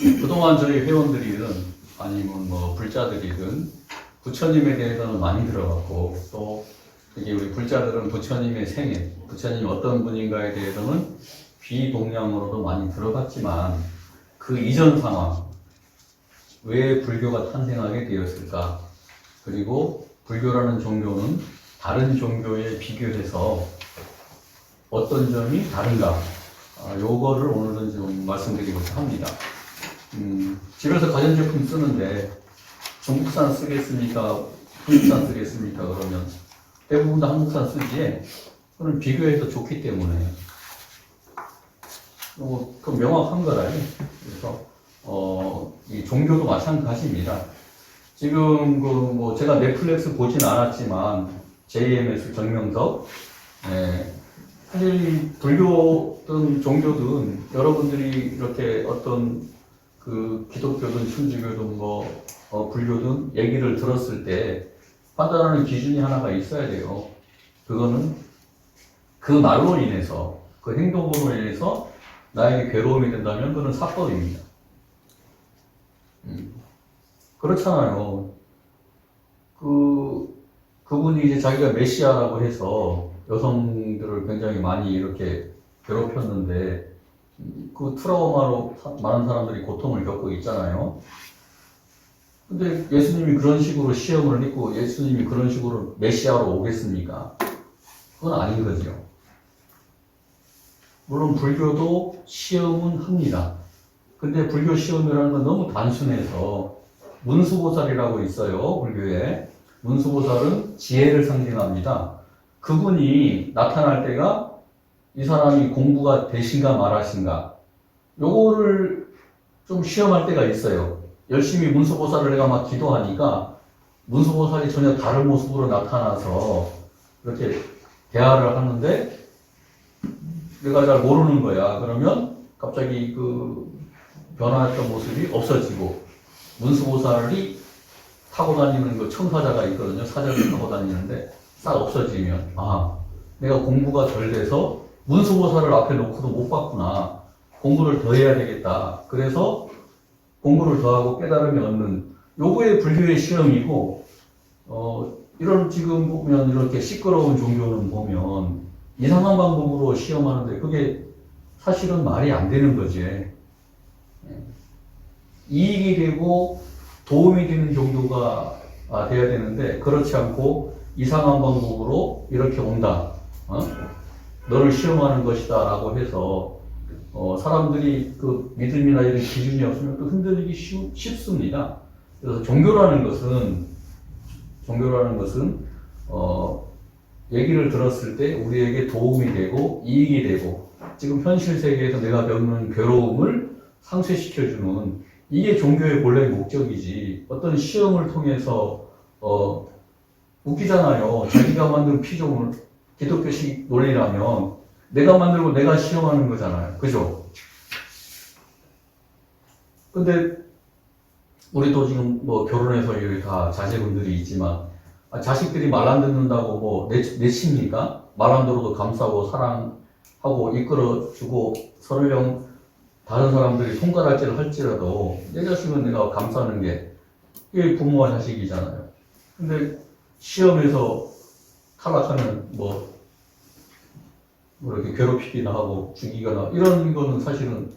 그동안 저희 회원들이든 아니면 뭐 불자들이든 부처님에 대해서는 많이 들어봤고, 또 이게 우리 불자들은 부처님의 생애, 부처님이 어떤 분인가에 대해서는 비동량으로도 많이 들어봤지만, 그 이전 상황, 왜 불교가 탄생하게 되었을까? 그리고 불교라는 종교는 다른 종교에 비교해서 어떤 점이 다른가? 요거를 오늘은 좀 말씀드리고자 합니다. 집에서 가전제품 쓰는데 중국산 쓰겠습니까? 한국산 쓰겠습니까? 그러면 대부분 다 한국산 쓰지에, 그건 비교해서 좋기 때문에 그 명확한 거라요. 그래서 이 종교도 마찬가지입니다. 지금 뭐 제가 넷플릭스 보진 않았지만 JMS 정명석, 사실 불교든 종교든 여러분들이 이렇게 어떤 그 기독교든 천주교든 불교든 얘기를 들었을 때 판단하는 기준이 하나가 있어야 돼요. 그거는 그 말로 인해서, 그 행동으로 인해서 나에게 괴로움이 된다면 그건 사법입니다. 그렇잖아요. 그분이 이제 자기가 메시아라고 해서 여성들을 굉장히 많이 이렇게 괴롭혔는데, 그 트라우마로 많은 사람들이 고통을 겪고 있잖아요. 근데 예수님이 그런 식으로 시험을 했고, 예수님이 그런 식으로 메시아로 오겠습니까? 그건 아닌 거죠. 물론 불교도 시험은 합니다. 근데 불교 시험이라는 건 너무 단순해서, 문수보살이라고 있어요, 불교에. 문수보살은 지혜를 상징합니다. 그분이 나타날 때가 이 사람이 공부가 되신가 말하신가, 요거를 좀 시험할 때가 있어요. 열심히 문수보살을 내가 막 기도하니까 문수보살이 전혀 다른 모습으로 나타나서 이렇게 대화를 하는데 내가 잘 모르는 거야. 그러면 갑자기 그 변화했던 모습이 없어지고, 문수보살이 타고 다니는 그 청사자가 있거든요. 사자를 타고 다니는데 싹 없어지면, 내가 공부가 덜 돼서 문수보살을 앞에 놓고도 못 봤구나. 공부를 더 해야 되겠다. 그래서 공부를 더 하고 깨달음이 얻는, 요거의 불교의 시험이고, 이런 지금 보면 이렇게 시끄러운 종교는 보면 이상한 방법으로 시험하는데 그게 사실은 말이 안 되는 거지. 이익이 되고 도움이 되는 종교가 돼야 되는데, 그렇지 않고 이상한 방법으로 이렇게 온다. 너를 시험하는 것이다 라고 해서 사람들이 그 믿음이나 이런 기준이 없으면 또 흔들리기 쉽습니다. 그래서 종교라는 것은 얘기를 들었을 때 우리에게 도움이 되고 이익이 되고, 지금 현실 세계에서 내가 겪는 괴로움을 상쇄시켜주는, 이게 종교의 본래 목적이지. 어떤 시험을 통해서 웃기잖아요. 자기가 만든 피조물, 기독교식 논리라면 내가 만들고 내가 시험하는 거잖아요. 그죠? 근데 우리도 지금 결혼해서 여기 다 자제분들이 있지만, 자식들이 말 안 듣는다고 내칩니까? 말 안 들어도 감싸고 사랑하고 이끌어주고 설령 다른 사람들이 손가락질을 할지라도 내 자식은 내가 감싸는 게, 이게 부모와 자식이잖아요. 근데 시험에서 탈락하면 이렇게 괴롭히기나 하고 죽이거나 이런 거는 사실은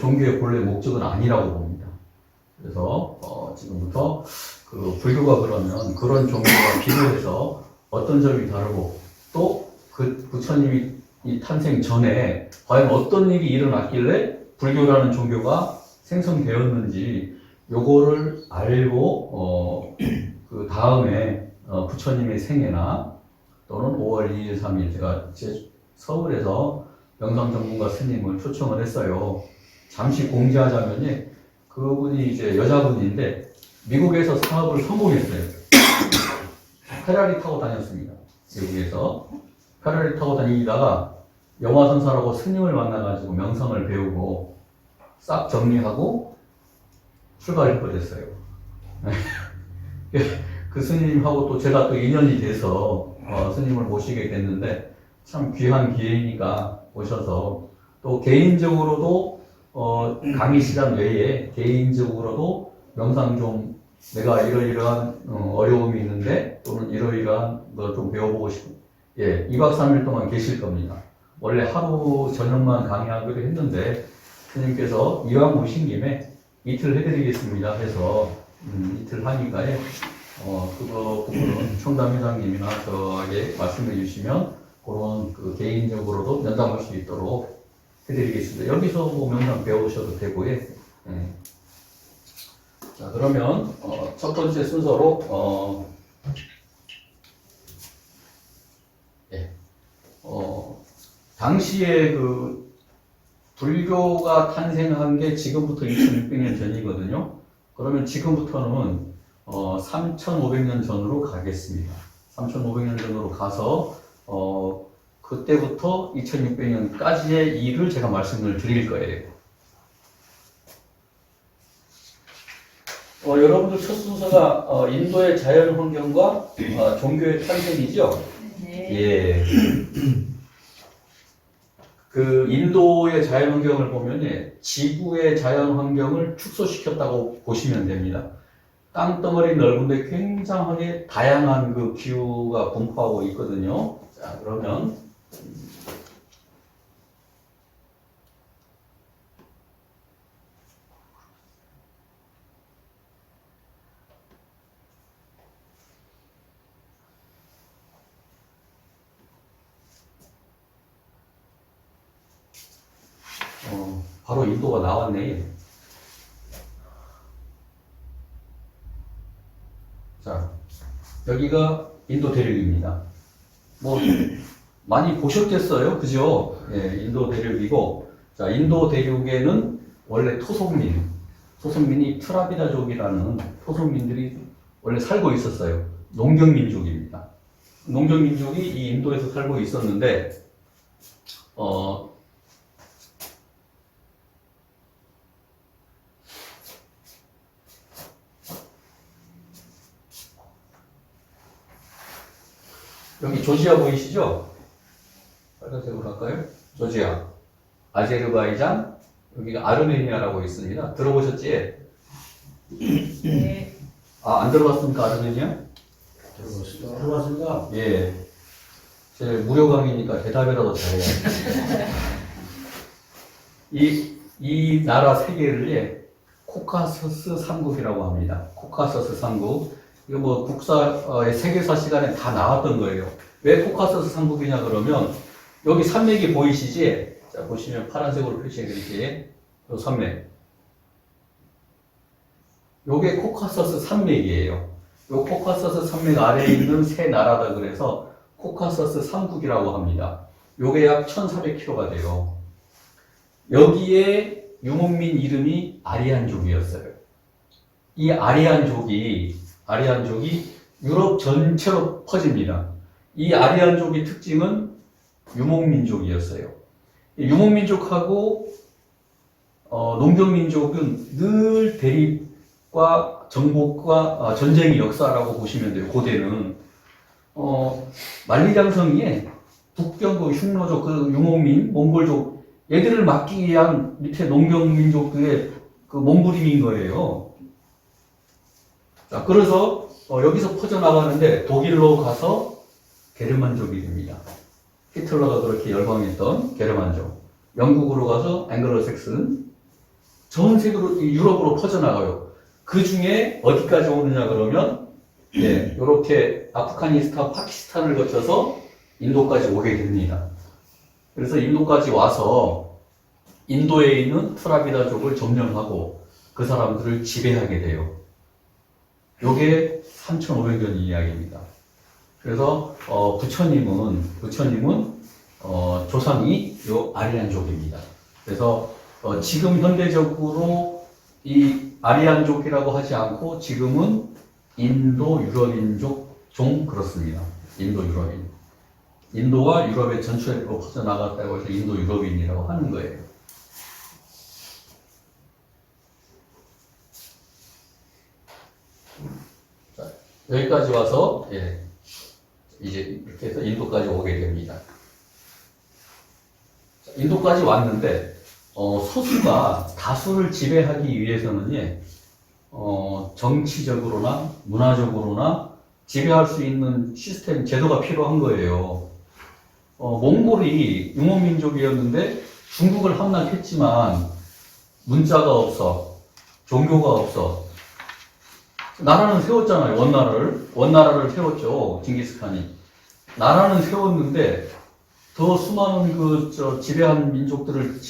종교의 본래 목적은 아니라고 봅니다. 그래서 지금부터 그 불교가 그러면 그런 종교와 비교해서 어떤 점이 다르고, 또 그 부처님이 이 탄생 전에 과연 어떤 일이 일어났길래 불교라는 종교가 생성되었는지, 요거를 알고 그 다음에 부처님의 생애나 또는 5월 2일, 3일 제가 서울에서 명상 전문가 스님을 초청을 했어요. 잠시 공지하자면요, 그분이 이제 여자분인데 미국에서 사업을 성공했어요. 페라리 타고 다녔습니다. 미국에서 페라리 타고 다니다가 영화선사라고 스님을 만나가지고 명상을 배우고 싹 정리하고 출가를 했어요. 그 스님하고 또 제가 또 인연이 돼서 스님을 모시게 됐는데, 참 귀한 기회니까 오셔서, 또 개인적으로도 강의 시간 외에 개인적으로도 명상 좀 내가 이러이러한 어려움이 있는데 또는 이러이러한 걸 좀 배워보고 싶은 2박 3일 동안 계실 겁니다. 원래 하루 저녁만 강의하기로 했는데 스님께서 이왕 오신 김에 이틀 해드리겠습니다 해서 이틀 하니까요. 그거 부분은 총담회장님이나 저에게 말씀해 주시면 그런 그 개인적으로도 면담할 수 있도록 해드리겠습니다. 여기서 뭐 명상 배우셔도 되고요. 자, 그러면 첫 번째 순서로 당시에 그 불교가 탄생한 게 지금부터 2600년 전이거든요. 그러면 지금부터는 3500년 전으로 가겠습니다. 3500년 전으로 가서 그때부터 2600년까지의 일을 제가 말씀을 드릴 거예요. 여러분들 첫 순서가 인도의 자연 환경과 종교의 탄생이죠? 네. 예. 그 인도의 자연 환경을 보면 지구의 자연 환경을 축소시켰다고 보시면 됩니다. 땅덩어리 넓은데 굉장하게 다양한 그 기후가 분포하고 있거든요. 자, 그러면 바로 인도가 나왔네. 자, 여기가 인도 대륙입니다. 뭐 많이 보셨겠어요, 그죠? 예, 인도 대륙이고, 자, 인도 대륙에는 원래 토속민이 트라비다족이라는 토속민들이 원래 살고 있었어요. 농경민족입니다. 농경민족이 이 인도에서 살고 있었는데, 여기 조지아 보이시죠? 빨간색으로 할까요? 조지아. 아제르바이잔, 여기가 아르메니아라고 있습니다. 들어보셨지? 네. 안 들어봤습니까, 아르메니아? 들어봤습니다. 예. 제 무료 강의니까 대답이라도 잘해야 이 나라 세 개를 코카서스 삼국이라고 합니다. 코카서스 삼국. 이거 뭐 세계사 시간에 다 나왔던 거예요. 왜 코카서스 삼국이냐 그러면 여기 산맥이 보이시지? 자, 보시면 파란색으로 표시해 드릴게요. 요 산맥. 요게 코카서스 산맥이에요. 요 코카서스 산맥 아래에 있는 세 나라다 그래서 코카서스 삼국이라고 합니다. 요게 약 1400km가 돼요. 여기에 유목민 이름이 아리안족이었어요. 이 아리안족이 유럽 전체로 퍼집니다. 이 아리안족의 특징은 유목민족이었어요. 유목민족하고 농경민족은 늘 대립과 정복과 전쟁의 역사라고 보시면 돼요. 고대는 만리장성에 북경 그 흉노족, 그 유목민, 몽골족 얘들을 막기 위한 밑에 농경민족들의 그 몸부림인 거예요. 자, 그래서 여기서 퍼져나가는데 독일로 가서 게르만족이 됩니다. 히틀러가 그렇게 열광했던 게르만족. 영국으로 가서 앵글로색슨. 전 세계로 유럽으로 퍼져나가요. 그 중에 어디까지 오느냐 그러면 이렇게 아프가니스탄, 파키스탄을 거쳐서 인도까지 오게 됩니다. 그래서 인도까지 와서 인도에 있는 트라비다족을 점령하고 그 사람들을 지배하게 돼요. 요게 3,500년 이야기입니다. 그래서 부처님은 조상이 요 아리안족입니다. 그래서 지금 현대적으로 이 아리안족이라고 하지 않고 지금은 인도 유럽인족 종 그렇습니다. 인도 유럽인. 인도와 유럽의 전체로 퍼져나갔다고 해서 인도 유럽인이라고 하는 거예요. 자, 여기까지 와서 이제 이렇게 해서 인도까지 오게 됩니다. 자, 인도까지 왔는데 소수가 다수를 지배하기 위해서는 정치적으로나 문화적으로나 지배할 수 있는 시스템, 제도가 필요한 거예요. 몽골이 유목민족이었는데 중국을 함락했지만 문자가 없어, 종교가 없어. 나라는 세웠잖아요. 원나라를 세웠죠. 징기스칸이. 나라는 세웠는데 더 수많은 지배한 민족들을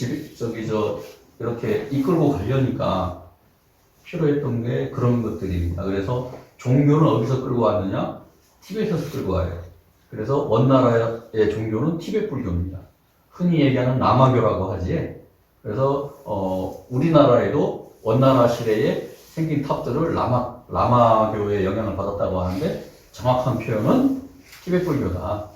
이렇게 이끌고 가려니까 필요했던 게 그런 것들입니다. 그래서 종교는 어디서 끌고 왔느냐? 티베트에서 끌고 와요. 그래서 원나라의 종교는 티베트 불교입니다. 흔히 얘기하는 남아교라고 하지. 그래서 우리나라에도 원나라 시대에 생긴 탑들을 라마교의 영향을 받았다고 하는데 정확한 표현은 티베트 불교다.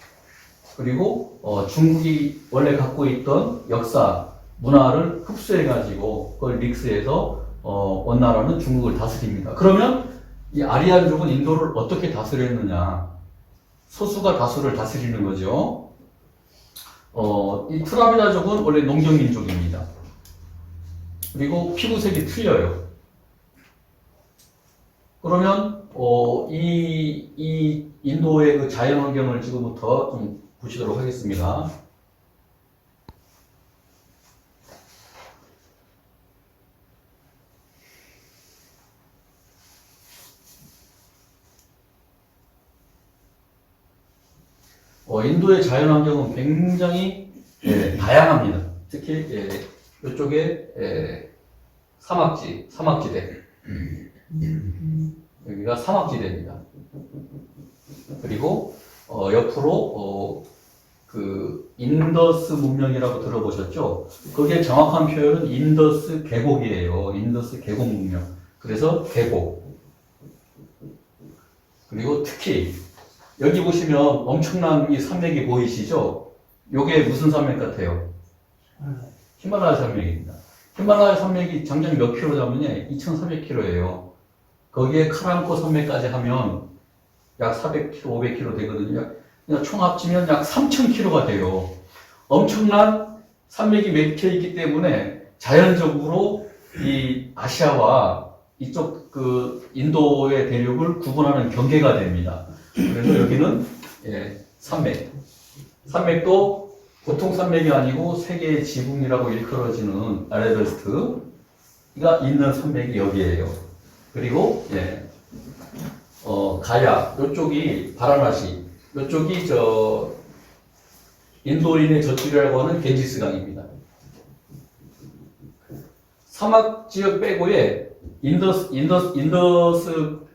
그리고 중국이 원래 갖고 있던 역사, 문화를 흡수해가지고 그걸 믹스해서 원나라는 중국을 다스립니다. 그러면 이 아리안족은 인도를 어떻게 다스렸느냐? 소수가 다수를 다스리는 거죠. 이 트라비다족은 원래 농경민족입니다. 그리고 피부색이 틀려요. 그러면 이 인도의 그 자연환경을 지금부터 좀 보시도록 하겠습니다. 인도의 자연환경은 굉장히 다양합니다. 특히 이쪽에 사막지대. 여기가 사막지대입니다. 그리고 옆으로 그 인더스 문명이라고 들어보셨죠? 그게 정확한 표현은 인더스 계곡이에요. 인더스 계곡 문명. 그래서 계곡. 그리고 특히 여기 보시면 엄청난 이 산맥이 보이시죠? 요게 무슨 산맥 같아요? 히말라야 산맥입니다. 히말라야 산맥이 장장 몇 킬로냐면요, 2,400km예요. 거기에 카랑코 산맥까지 하면 약 400km, 500km 되거든요. 그냥 총 합치면 약 3,000km가 돼요. 엄청난 산맥이 맥혀 있기 때문에 자연적으로 이 아시아와 이쪽 그 인도의 대륙을 구분하는 경계가 됩니다. 그래서 여기는 산맥. 산맥도 보통 산맥이 아니고 세계의 지붕이라고 일컬어지는 에베레스트가 있는 산맥이 여기에요. 그리고 가야, 이쪽이 바라나시, 이쪽이 인도인의 젖줄이라고 하는 겐지스강입니다. 사막 지역 빼고에 인더스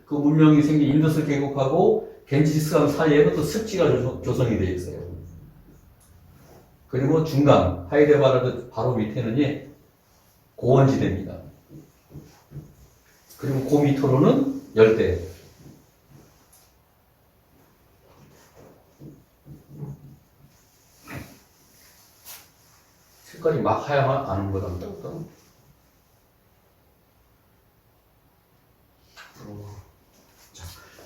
그 문명이 생긴 인더스 계곡하고 겐지스강 사이에는 또 습지가 조성이 되어 있어요. 그리고 중간 하이데바르드 바로 밑에는 고원지대입니다. 그리고 그 밑으로는 열대. 색깔이 막 하야만 아는 거랍니다.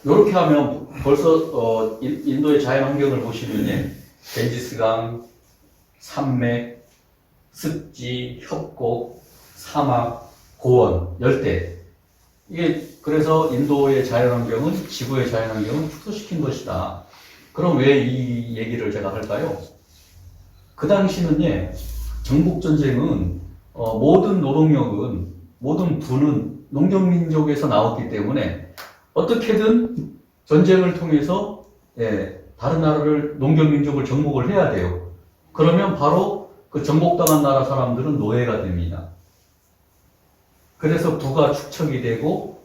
이렇게 하면 벌써 인도의 자연환경을 보시면 겐지스강, 산맥, 습지, 협곡, 사막, 고원, 열대. 이게 그래서 인도의 자연환경은 지구의 자연환경을 축소시킨 것이다. 그럼 왜 이 얘기를 제가 할까요? 그 당시는 정복전쟁은 모든 노동력은 모든 부는 농경민족에서 나왔기 때문에 어떻게든 전쟁을 통해서 다른 나라를 농경민족을 정복을 해야 돼요. 그러면 바로 그 정복당한 나라 사람들은 노예가 됩니다. 그래서 부가 축척이 되고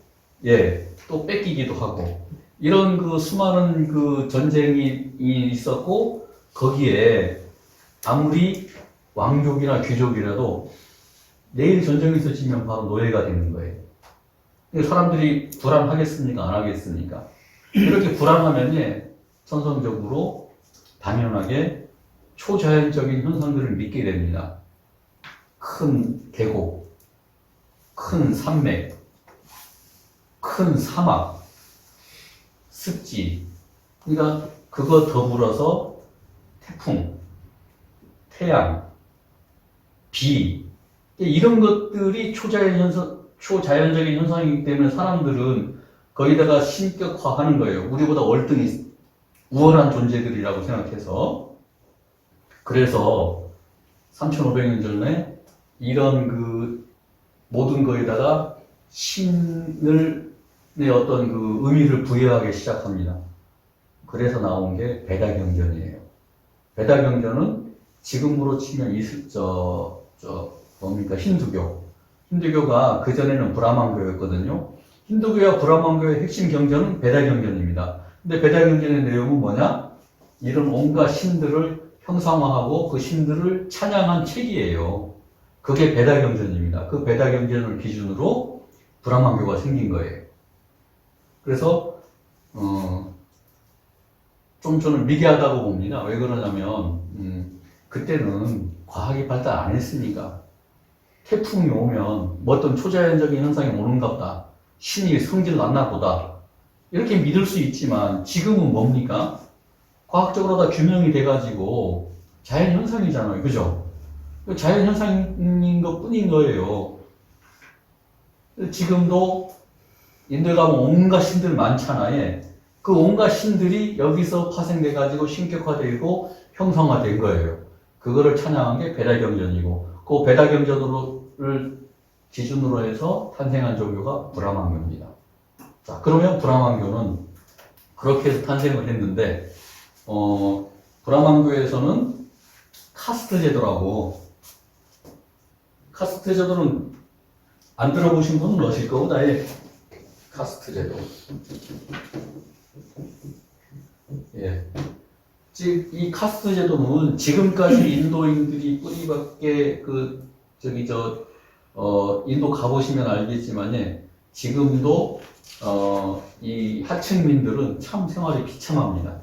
또 뺏기기도 하고 이런 그 수많은 그 전쟁이 있었고 거기에 아무리 왕족이나 귀족이라도 내일 전쟁에서 지면 바로 노예가 되는 거예요. 사람들이 불안하겠습니까? 안 하겠습니까? 이렇게 불안하면 선성적으로 당연하게 초자연적인 현상들을 믿게 됩니다. 큰 계곡, 큰 산맥, 큰 사막, 습지. 그러니까 그거 더불어서 태풍, 태양, 비, 이런 것들이 초자연적인 현상이기 때문에 사람들은 거기다가 신격화하는 거예요. 우리보다 월등히 우월한 존재들이라고 생각해서. 그래서 3,500년 전에 이런 그 모든 거에다가 신의 어떤 그 의미를 부여하기 시작합니다. 그래서 나온 게 베다경전이에요. 베다경전은 지금으로 치면 뭡니까? 힌두교. 힌두교가 그전에는 브라만교였거든요. 힌두교와 브라만교의 핵심 경전은 베다경전입니다. 근데 베다경전의 내용은 뭐냐? 이런 온갖 신들을 형상화하고 그 신들을 찬양한 책이에요. 그게 베다경전입니다. 그 베다경전을 기준으로 브라만교가 생긴 거예요. 그래서 좀 저는 미개하다고 봅니다. 왜 그러냐면 그때는 과학이 발달 안 했으니까 태풍이 오면 뭐 어떤 초자연적인 현상이 오는갑다. 신이 성질 났나 보다. 이렇게 믿을 수 있지만 지금은 뭡니까? 과학적으로 다 규명이 돼가지고 자연현상이잖아요. 그죠? 자연현상인 것 뿐인 거예요. 지금도 인도에 가면 온갖 신들 많잖아요. 그 온갖 신들이 여기서 파생돼가지고 신격화되고 형성화된 거예요. 그거를 찬양한 게 베다경전이고, 그 베다경전을 기준으로 해서 탄생한 종교가 브라만교입니다. 자, 그러면 브라만교는 그렇게 해서 탄생을 했는데, 브라만교에서는 카스트 제도라고, 카스트 제도는 안 들어보신 분은 어실 거고, 나의 카스트 제도. 예. 즉, 이 카스트 제도는 지금까지 인도인들이 뿌리밖에 인도 가보시면 알겠지만, 지금도, 이 하층민들은 참 생활이 비참합니다.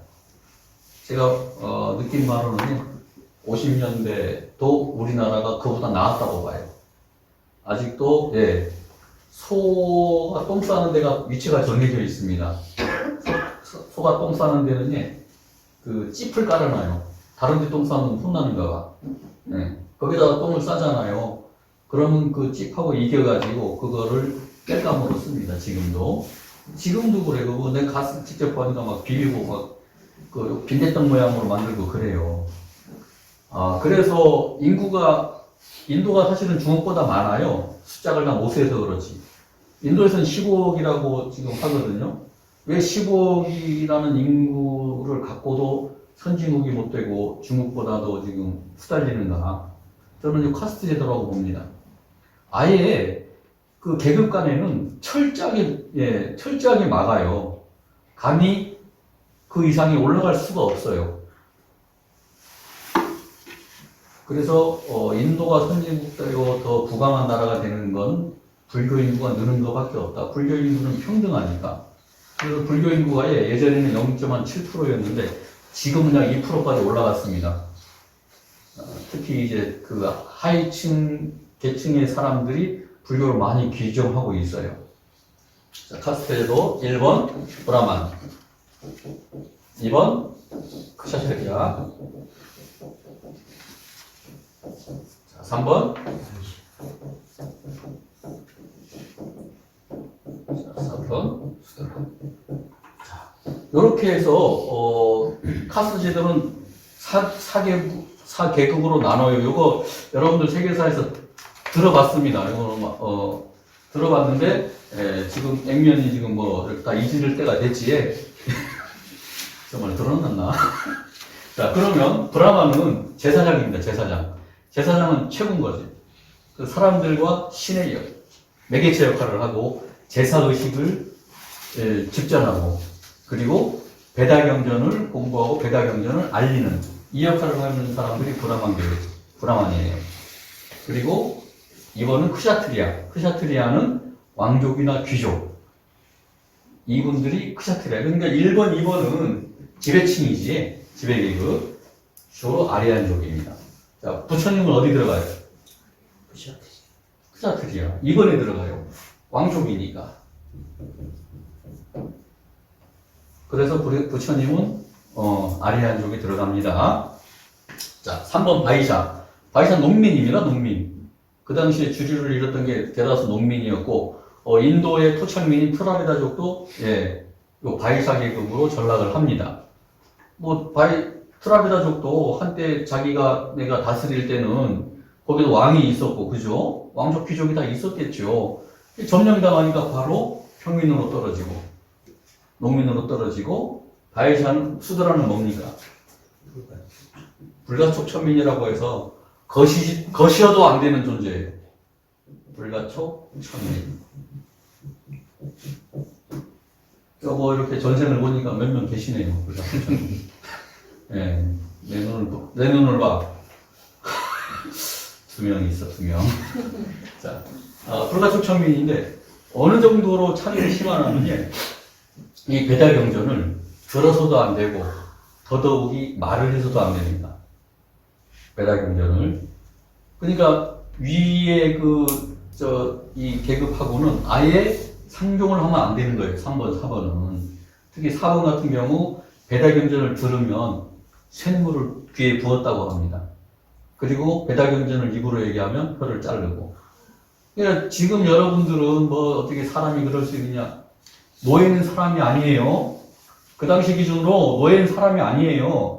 제가, 느낀 바로는 50년대도 우리나라가 그보다 나았다고 봐요. 아직도, 예, 소가 똥 싸는 데가 위치가 정해져 있습니다. 소가 똥 싸는 데는 그 찝을 깔아놔요. 다른 데 똥 싸면 혼나는가 봐. 네. 거기다가 똥을 싸잖아요. 그러면 그 찝하고 이겨가지고 그거를 땔감으로 씁니다. 지금도 그래. 그거 내가 가서 직접 보니까 막 비비고 막 그 빈대떡 모양으로 만들고 그래요. 그래서 인도가 사실은 중국보다 많아요. 숫자를 다 못 세서 그렇지. 인도에서는 15억이라고 지금 하거든요. 왜 15억이라는 인구를 갖고도 선진국이 못 되고 중국보다도 지금 후달리는가? 저는 이 카스트 제도라고 봅니다. 아예 그 계급 간에는 철저하게 막아요. 감히 그 이상이 올라갈 수가 없어요. 그래서 인도가 선진국되고 더 부강한 나라가 되는 건 불교 인구가 느는 것밖에 없다. 불교 인구는 평등하니까. 그래서 불교 인구가 예전에는 0.7%였는데 지금은 약 2%까지 올라갔습니다. 특히 이제 그 하위층 계층의 사람들이 불교를 많이 귀정하고 있어요. 자, 카스트제도 1번 브라만, 2번 크샤트리아, 3번 4번 수드라. 자, 이렇게 해서 카스트 제도는 4계급으로 나눠요. 이거 여러분들 세계사에서 들어봤습니다. 이거 들어봤는데 지금 액면이 지금 다 잊을 때가 됐지. 정말 들어놨나? 자, 그러면 브라만은 제사장입니다. 제사장은 최고인 거지. 그 사람들과 신의 매개체 역할을 하고 제사의식을 집전하고 그리고 베다경전을 공부하고 베다경전을 알리는 이 역할을 하는 사람들이 브라만이에요. 그리고 이번은 크샤트리아는 왕족이나 귀족. 이분들이 크샤트리아. 그러니까 1번, 2번은 지배층이지, 지배계급. 주로 아리안족입니다. 자, 부처님은 어디 들어가요? 크샤트리아. 2번에 들어가요. 왕족이니까. 그래서 부처님은 아리안족에 들어갑니다. 자, 3번 바이샤. 바이샤 농민입니다. 농민. 그 당시에 주류를 이뤘던 게 대다수 농민이었고, 인도의 토착민인 트라비다족도, 예, 요 바이사 계급으로 전락을 합니다. 뭐, 트라비다족도 한때 내가 다스릴 때는 거기도 왕이 있었고, 그죠? 왕족 귀족이 다 있었겠죠. 점령당하니까 바로 평민으로 떨어지고, 농민으로 떨어지고, 수드라는 뭡니까? 불가촉 천민이라고 해서 거시어도 안 되는 존재예요. 불가촉 천민. 뭐 이렇게 전생을 보니까 몇 명 계시네요. 불가촉 천민. 예, 내 눈을 봐. 2명 있어, 2명. 자, 불가촉 천민인데 어느 정도로 차별이 심하냐면요. 이 배달경전을 들어서도 안 되고 더더욱이 말을 해서도 안 됩니다. 배달경전을. 그러니까 위에 이 계급하고는 아예 상종을 하면 안 되는 거예요. 3번, 4번은. 특히 4번 같은 경우 배달경전을 들으면 쇳물을 귀에 부었다고 합니다. 그리고 배달경전을 입으로 얘기하면 혀를 자르고. 그러니까 지금 여러분들은 뭐 어떻게 사람이 그럴 수 있느냐. 노예는 사람이 아니에요. 그 당시 기준으로 노예는 사람이 아니에요.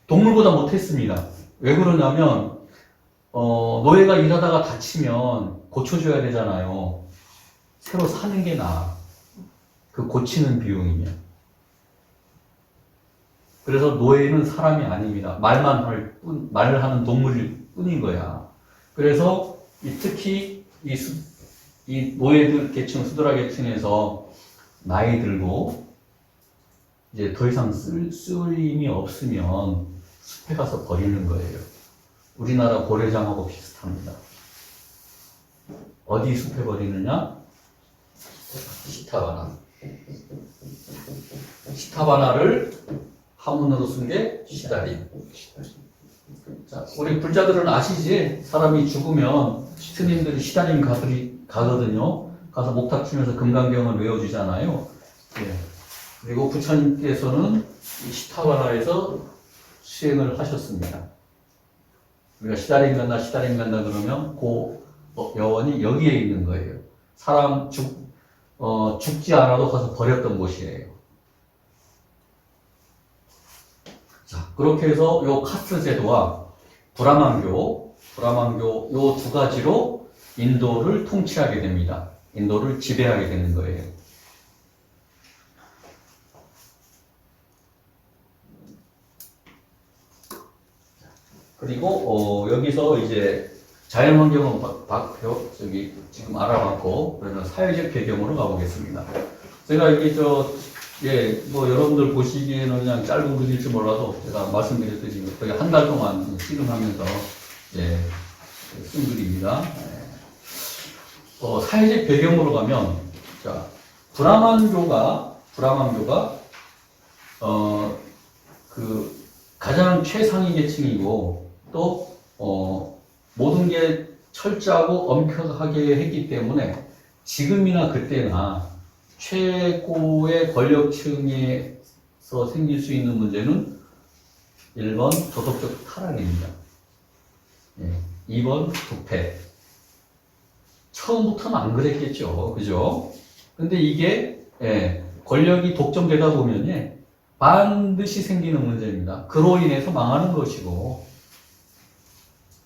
동물보다 못했습니다. 왜 그러냐면 노예가 일하다가 다치면 고쳐줘야 되잖아요. 새로 사는 게 나아. 그 고치는 비용이면. 그래서 노예는 사람이 아닙니다. 말을 하는 동물일 뿐인 거야. 그래서 특히 이 노예들 계층, 수드라 계층에서 나이 들고 이제 더 이상 쓸 힘이 없으면 숲에 가서 버리는 거예요. 우리나라 고래장하고 비슷합니다. 어디 숲에 버리느냐? 시타바나. 시타바나를 한문으로 쓴 게 시다림. 자, 우리 불자들은 아시지? 사람이 죽으면 스님들이 시다림 가거든요. 가서 목탁 치면서 금강경을 외워주잖아요. 예. 그리고 부처님께서는 이 시타바나에서 수행을 하셨습니다. 우리가 시다림 간다 그러면 여원이 여기에 있는 거예요. 사람 죽지 않아도 가서 버렸던 곳이에요. 자, 그렇게 해서 요 카스트 제도와 브라만교 요 두 가지로 인도를 통치하게 됩니다. 인도를 지배하게 되는 거예요. 그리고 여기서 이제 자연환경은 지금 알아봤고, 그러면 사회적 배경으로 가보겠습니다. 제가 여기 뭐 여러분들 보시기에는 그냥 짧은 글일지 몰라도 제가 말씀드렸듯이 거의 한 달 동안 씨름하면서 쓴 글입니다. 사회적 배경으로 가면, 자, 브라만교가 가장 최상위 계층이고, 또 모든 게 철저하고 엄격하게 했기 때문에 지금이나 그때나 최고의 권력층에서 생길 수 있는 문제는 1번 도덕적 타락입니다. 2번 부패. 처음부터는 안 그랬겠죠. 그죠? 근데 이게 권력이 독점되다 보면 반드시 생기는 문제입니다. 그로 인해서 망하는 것이고,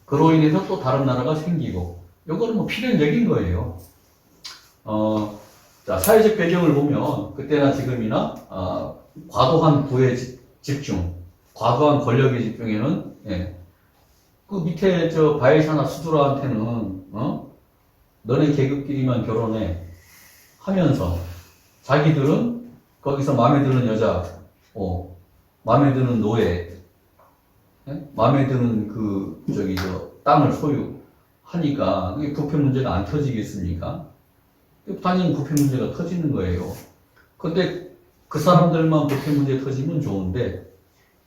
그로 인해서 또 다른 나라가 생기고, 요거는 뭐 필연적인 거예요. 자, 사회적 배경을 보면, 그때나 지금이나, 과도한 부의 집중, 과도한 권력의 집중에는, 그 밑에 바이샤나 수두라한테는, 너네 계급끼리만 결혼해. 하면서, 자기들은 거기서 마음에 드는 여자, 마음에 드는 노예, 마음에 드는 땅을 소유하니까, 그게 부패 문제가 안 터지겠습니까? 당연히 부패 문제가 터지는 거예요. 근데 그 사람들만 부패 문제 터지면 좋은데,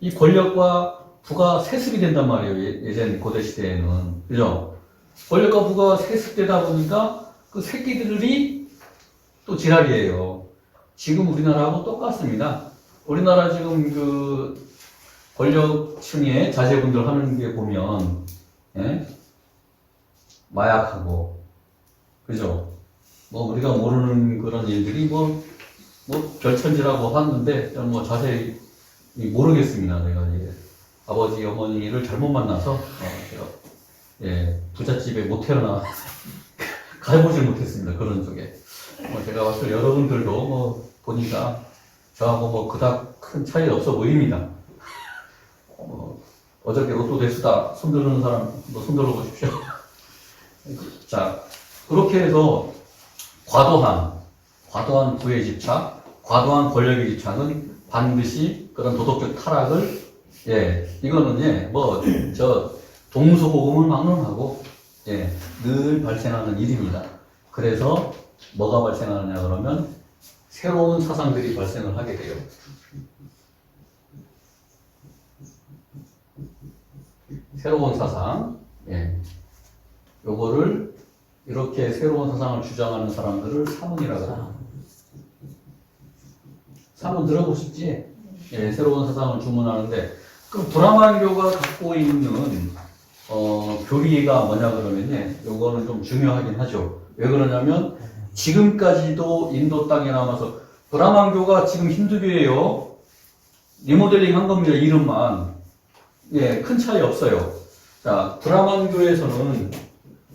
이 권력과 부가 세습이 된단 말이에요. 예전 고대 시대에는. 그죠? 권력과 부가 세습되다 보니까 그 새끼들이 또 지랄이에요. 지금 우리나라하고 똑같습니다. 우리나라 지금 권력층의 자제분들 하는 게 보면, 마약하고, 그죠? 뭐 우리가 모르는 그런 일들이 뭐 별천지라고 하는데 저는 뭐 자세히 모르겠습니다. 내가 이제 아버지 어머니를 잘못 만나서 제가 부잣집에 못 태어나 가보질 못했습니다. 그런 쪽에. 제가 봤을 때 여러분들도 뭐 보니까 저하고 뭐 그닥 큰 차이 없어 보입니다. 어저께 로또 대수다 손 들는 사람 뭐 손 들어보십시오. 자, 그렇게 해서 과도한 부의 집착, 과도한 권력의 집착은 반드시 그런 도덕적 타락을, 이거는 동서고금을 막론하고, 늘 발생하는 일입니다. 그래서 뭐가 발생하느냐 그러면 새로운 사상들이 발생을 하게 돼요. 새로운 사상, 요거를 이렇게 새로운 사상을 주장하는 사람들을 사문이라고 합니다. 사문 들어보셨지? 새로운 사상을 주문하는데 그 브라만교가 갖고 있는 교리가 뭐냐 그러면요, 요거는 좀 중요하긴 하죠. 왜 그러냐면 지금까지도 인도 땅에 남아서 브라만교가 지금 힌두교예요. 리모델링 한 겁니다. 이름만. 큰 차이 없어요. 자, 브라만교에서는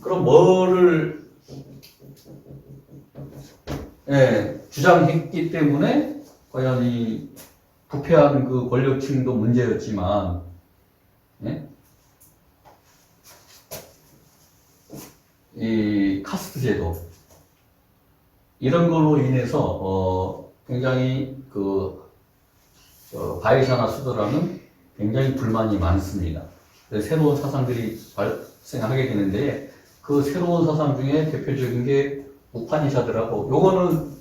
그럼 뭐를 주장했기 때문에 과연 이 부패한 그 권력층도 문제였지만, 이 카스트 제도 이런 걸로 인해서 굉장히 바이샤나 수도라는 굉장히 불만이 많습니다. 새로운 사상들이 발생하게 되는데 그 새로운 사상 중에 대표적인 게 우파니샤드라고, 요거는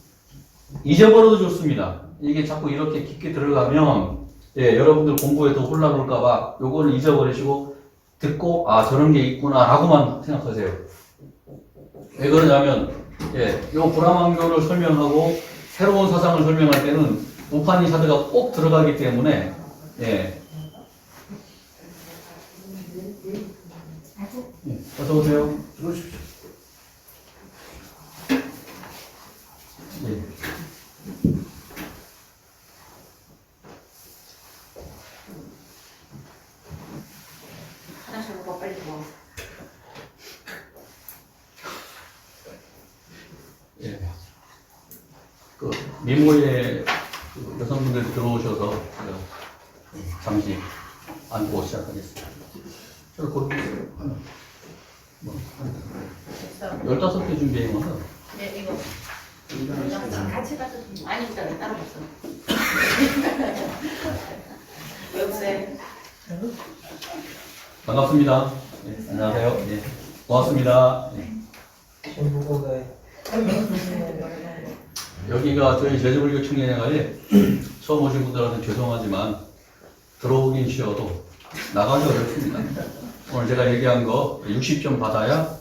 잊어버려도 좋습니다. 이게 자꾸 이렇게 깊게 들어가면 여러분들 공부에도 혼란 올까봐 요거는 잊어버리시고 듣고 저런 게 있구나 라고만 생각하세요. 왜 그러냐면 요 브라만교를 설명하고 새로운 사상을 설명할 때는 우파니샤드가 꼭 들어가기 때문에 어서 오세요. 들어오십시오. 하나씩 먹어, 빨리 먹어. 그 미모의 여성분들 들어오셔서 제가 잠시 앉고 시작하겠습니다. 저를 고르겠어요. 뭐, 15개 준비해 놓아서. 네, 이거. 같이 가도 돼. 아니, 일단 따로 없어. 여보세요? 반갑습니다. 안녕하세요. 고맙습니다. 여기가 저희 제주불교 청년회관에 처음 오신 분들한테 죄송하지만 들어오긴 쉬워도 나가기 어렵습니다. 오늘 제가 얘기한 거 60점 받아야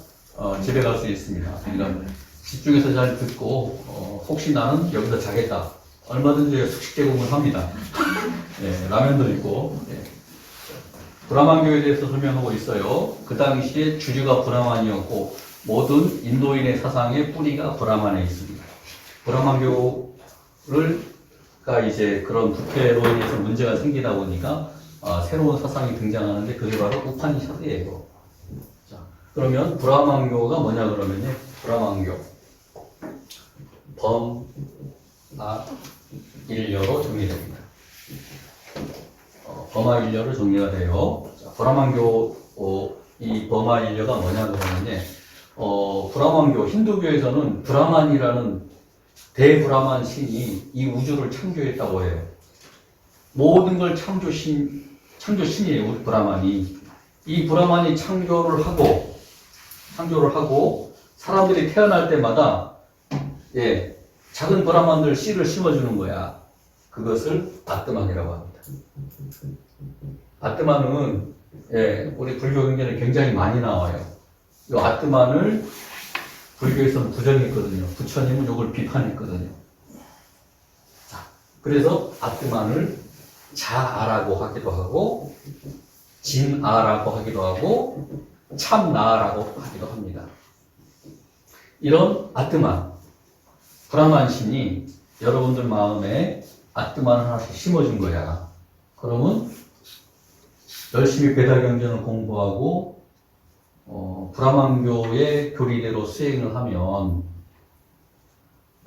집에 갈 수 있습니다. 그러니까 집중해서 잘 듣고 혹시 나는 여기서 자겠다, 얼마든지 숙식 제공을 합니다. 라면도 있고. 브라만교에 대해서 설명하고 있어요. 그 당시에 주류가 브라만이었고 모든 인도인의 사상의 뿌리가 브라만에 있습니다. 브라만교가 이제 그런 부패로 인해서 문제가 생기다 보니까 새로운 사상이 등장하는데 그게 바로 우파니샤드예요. 자, 그러면 브라만교가 뭐냐 그러면요, 브라만교 범아일녀로 정리됩니다. 범아일녀로 정리가 돼요. 자, 브라만교 이 범아일녀가 뭐냐 그러면요, 브라만교 힌두교에서는 브라만이라는 대브라만 신이 이 우주를 창조했다고 해요. 모든 걸 창조신이에요. 우리 브라만이. 이 브라만이 창조를 하고 사람들이 태어날 때마다 작은 브라만들 씨를 심어주는 거야. 그것을 아트만이라고 합니다. 아트만은 우리 불교 경전에 굉장히 많이 나와요. 이 아트만을 불교에서는 부정했거든요. 부처님은 이걸 비판했거든요. 자, 그래서 아트만을 자아라고 하기도 하고 진아라고 하기도 하고 참나라고 하기도 합니다. 이런 아뜨만, 브라만 신이 여러분들 마음에 아뜨만을 하나씩 심어준 거야. 그러면 열심히 배달경전을 공부하고 브라만교의 교리대로 수행을 하면,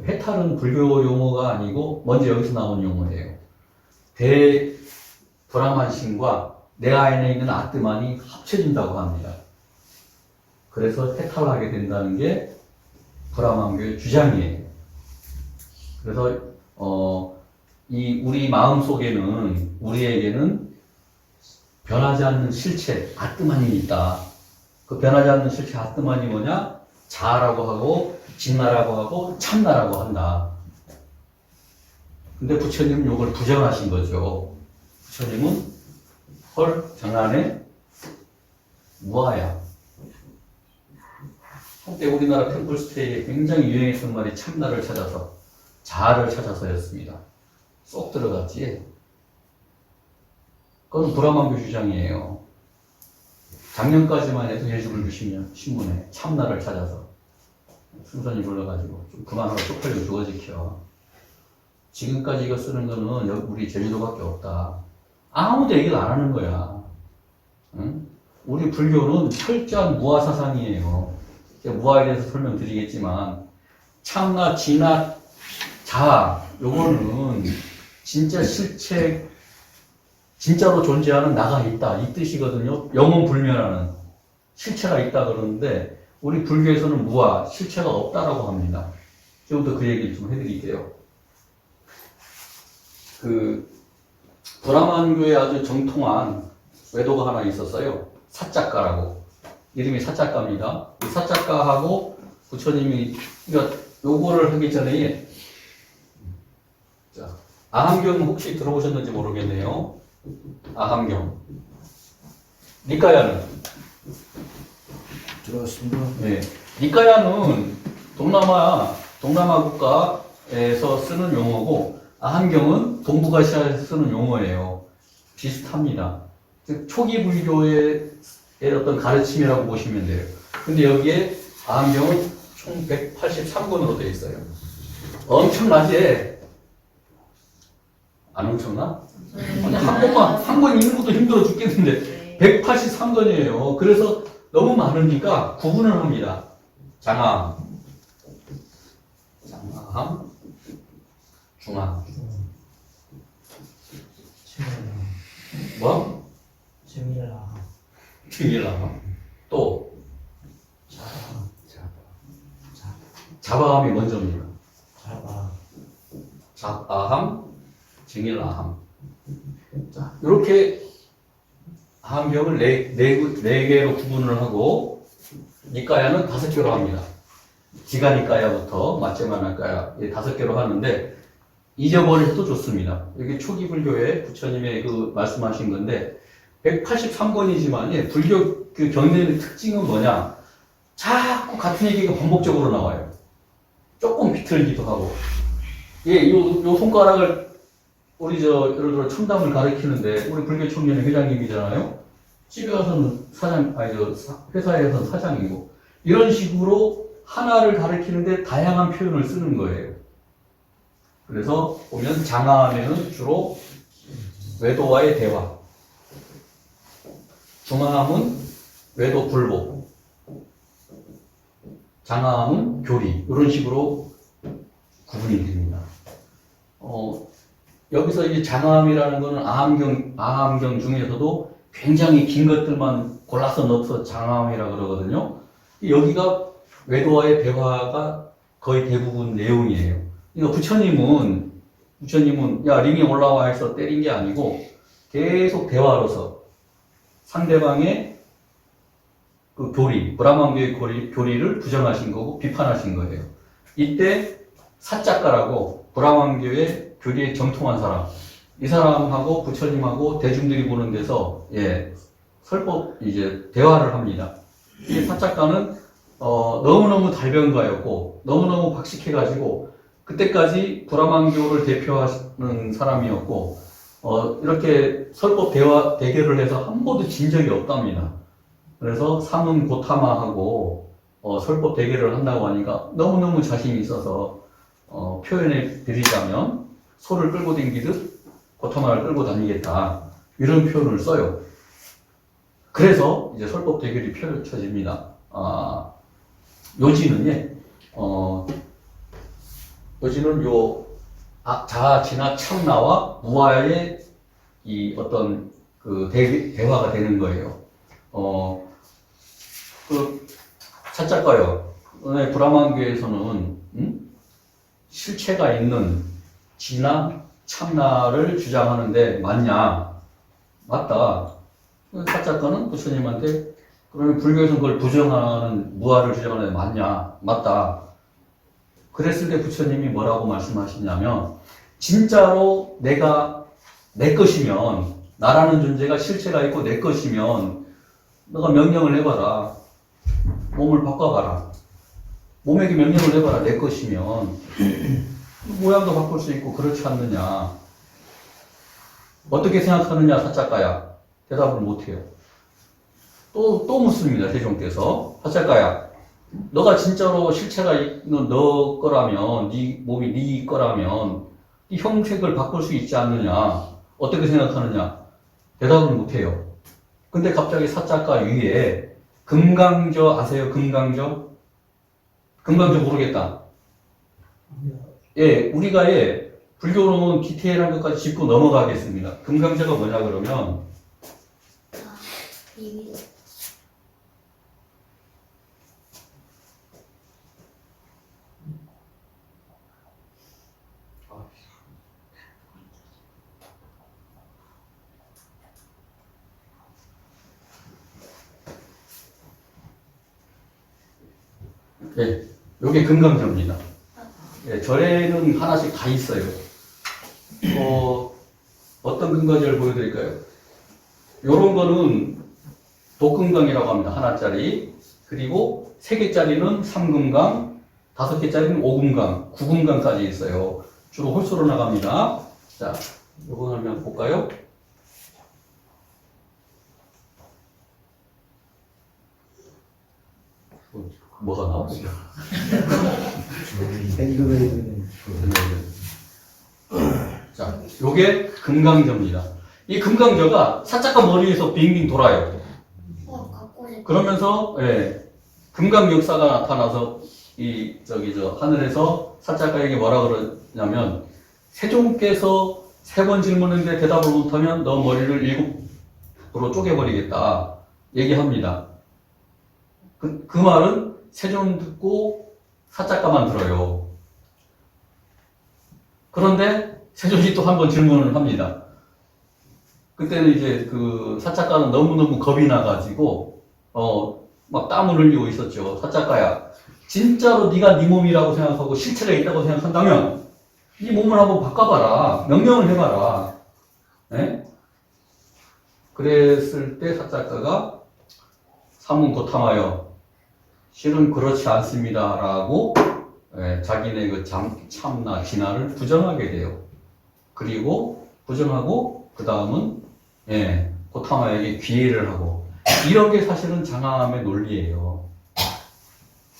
해탈은 불교 용어가 아니고 먼저 여기서 나온 용어예요. 브라만신과 내 안에 있는 아뜨만이 합쳐진다고 합니다. 그래서 해탈하게 된다는 게 브라만교의 주장이에요. 그래서 우리 마음 속에는, 우리에게는 변하지 않는 실체 아뜨만이 있다. 그 변하지 않는 실체 아뜨만이 뭐냐? 자아라고 하고 진나라고 하고 참나라고 한다. 근데 부처님은 이걸 부정하신 거죠. 부처님은 헐 장난해? 무아야. 한때 우리나라 템플스테이에 굉장히 유행했던 말이 참나를 찾아서, 자아를 찾아서였습니다. 쏙 들어갔지. 그건 브라만교 주장이에요. 작년까지만 해도 예수불교 신문에 참나를 찾아서 순전히 불러가지고 좀 그만하고 쪽팔리고 죽어지켜. 지금까지 이거 쓰는 거는 우리 제주도밖에 없다. 아무도 얘기를 안 하는 거야. 응? 우리 불교는 철저한 무아 사상이에요. 제가 무아에 대해서 설명드리겠지만, 참나, 진나, 자아, 요거는 진짜 실체, 진짜로 존재하는 나가 있다, 이 뜻이거든요. 영혼 불멸하는 실체가 있다 그러는데, 우리 불교에서는 무아, 실체가 없다라고 합니다. 지금부터 그 얘기를 좀 해드릴게요. 브라만교에 아주 정통한 외도가 하나 있었어요. 사작가라고. 이름이 사작가입니다. 이 사작가하고 부처님이, 그러니까 요거를 하기 전에, 자, 아함경 혹시 들어보셨는지 모르겠네요. 아함경. 니까야는? 들어왔습니다. 네. 니까야는 동남아 국가에서 쓰는 용어고, 아함경은 동북아시아에서 쓰는 용어예요. 비슷합니다. 즉, 초기 불교의 어떤 가르침이라고 보시면 돼요. 근데 여기에 아함경은 총 183권으로 되어 있어요. 엄청나지? 안 엄청나? 아니, 한 권 읽는 것도 힘들어 죽겠는데, 183권이에요. 그래서 너무 많으니까 구분을 합니다. 장암, 중암. 뭐? 중일라. 또 자바함이 먼저입니다. 잡아함, 증일아함. 자, 이렇게 아함경을 네 개로 구분을 하고, 니까야는 5개로 합니다. 지가니까야부터 마체마나까야 5개로 하는데, 잊어버려도 좋습니다. 이게 초기 불교의 부처님의 그 말씀하신 건데, 183권이지만, 불교 그 경전의 특징은 뭐냐? 자꾸 같은 얘기가 반복적으로 나와요. 조금 비틀기도 하고. 요 손가락을, 우리 예를 들어 청담을 가리키는데, 우리 불교 청년의 회장님이잖아요? 집에 가서는 회사에서는 사장이고, 이런 식으로 하나를 가리키는데 다양한 표현을 쓰는 거예요. 그래서 보면 장암에는 주로 외도와의 대화, 중암은 외도 불복, 장암은 교리, 이런 식으로 구분이 됩니다. 여기서 이 장암이라는 거는 아함경 중에서도 굉장히 긴 것들만 골라서 넣어서 장암이라고 그러거든요. 여기가 외도와의 대화가 거의 대부분 내용이에요. 그러니까 부처님은 야, 링에 올라와 해서 때린 게 아니고 계속 대화로서 상대방의 그 교리, 브라만교의 교리를 부정하신 거고 비판하신 거예요. 이때 사작가라고 브라만교의 교리에 정통한 사람, 이 사람하고 부처님하고 대중들이 보는 데서 대화를 합니다. 이 사작가는 너무너무 달변가였고 너무너무 박식해가지고 그때까지 브라만교를 대표하는 사람이었고 이렇게 설법 대결을 해서 한 번도 진 적이 없답니다. 그래서 삼은 고타마하고 설법 대결을 한다고 하니까 너무너무 자신이 있어서 표현해 드리자면 소를 끌고 다니듯 고타마를 끌고 다니겠다. 이런 표현을 써요. 그래서 이제 설법 대결이 펼쳐집니다. 요지는 요지는 자아, 진화, 참나와 무아의 이 어떤 그 대화가 되는 거예요. 사자가요. 브라만교에서는 실체가 있는 진화, 참나를 주장하는데 맞냐? 맞다. 사자가는 부처님한테 그러면 불교에서는 그걸 부정하는 무아를 주장하는데 맞냐? 맞다. 그랬을 때 부처님이 뭐라고 말씀하시냐면 진짜로 내가 내 것이면 나라는 존재가 실체가 있고 내 것이면 너가 명령을 해봐라. 몸을 바꿔봐라. 몸에게 명령을 해봐라. 내 것이면 모양도 바꿀 수 있고 그렇지 않느냐. 어떻게 생각하느냐 사자가야. 대답을 못해요. 또 묻습니다. 세종께서 사자가야. 너가 진짜로 실체가 있는 너 거라면 네 몸이 네 거라면 네 형색을 바꿀 수 있지 않느냐. 어떻게 생각하느냐. 대답을 못해요. 근데 갑자기 사자가 위에 금강저 아세요? 금강저? 금강저 모르겠다. 예, 우리가 불교로는 디테일한 것까지 짚고 넘어가겠습니다. 금강저가 뭐냐 그러면 예, 요게 금강저입니다. 예, 절에는 하나씩 다 있어요. 어떤 금강저를 보여드릴까요? 요런 거는 독금강이라고 합니다. 하나짜리. 그리고 3개짜리는 3금강, 5개짜리는 5금강, 9금강까지 있어요. 주로 홀수로 나갑니다. 자, 요거 한번 볼까요? 뭐가 나오죠? 자, 요게 금강저입니다. 이 금강저가 사자가 머리에서 빙빙 돌아요. 그러면서 금강 역사가 나타나서 하늘에서 사자가에게 뭐라 그러냐면 세종께서 3번 질문했는데 대답을 못하면 너 머리를 7으로 쪼개버리겠다 얘기합니다. 그 말은 세종 듣고 사자가만 들어요. 그런데 세종이 또 한 번 질문을 합니다. 그때는 이제 그 사자가는 너무너무 겁이 나가지고 막 땀을 흘리고 있었죠. 사자가야, 진짜로 네가 네 몸이라고 생각하고 실체가 있다고 생각한다면 네 몸을 한번 바꿔봐라. 명령을 해봐라. 네? 그랬을 때 사자가가 사문 고탐하여 실은 그렇지 않습니다. 라고 자기네 그 참나, 진화를 부정하게 돼요. 그리고 부정하고 그 다음은 고타마에게 귀의를 하고 이런 게 사실은 장암의 논리예요.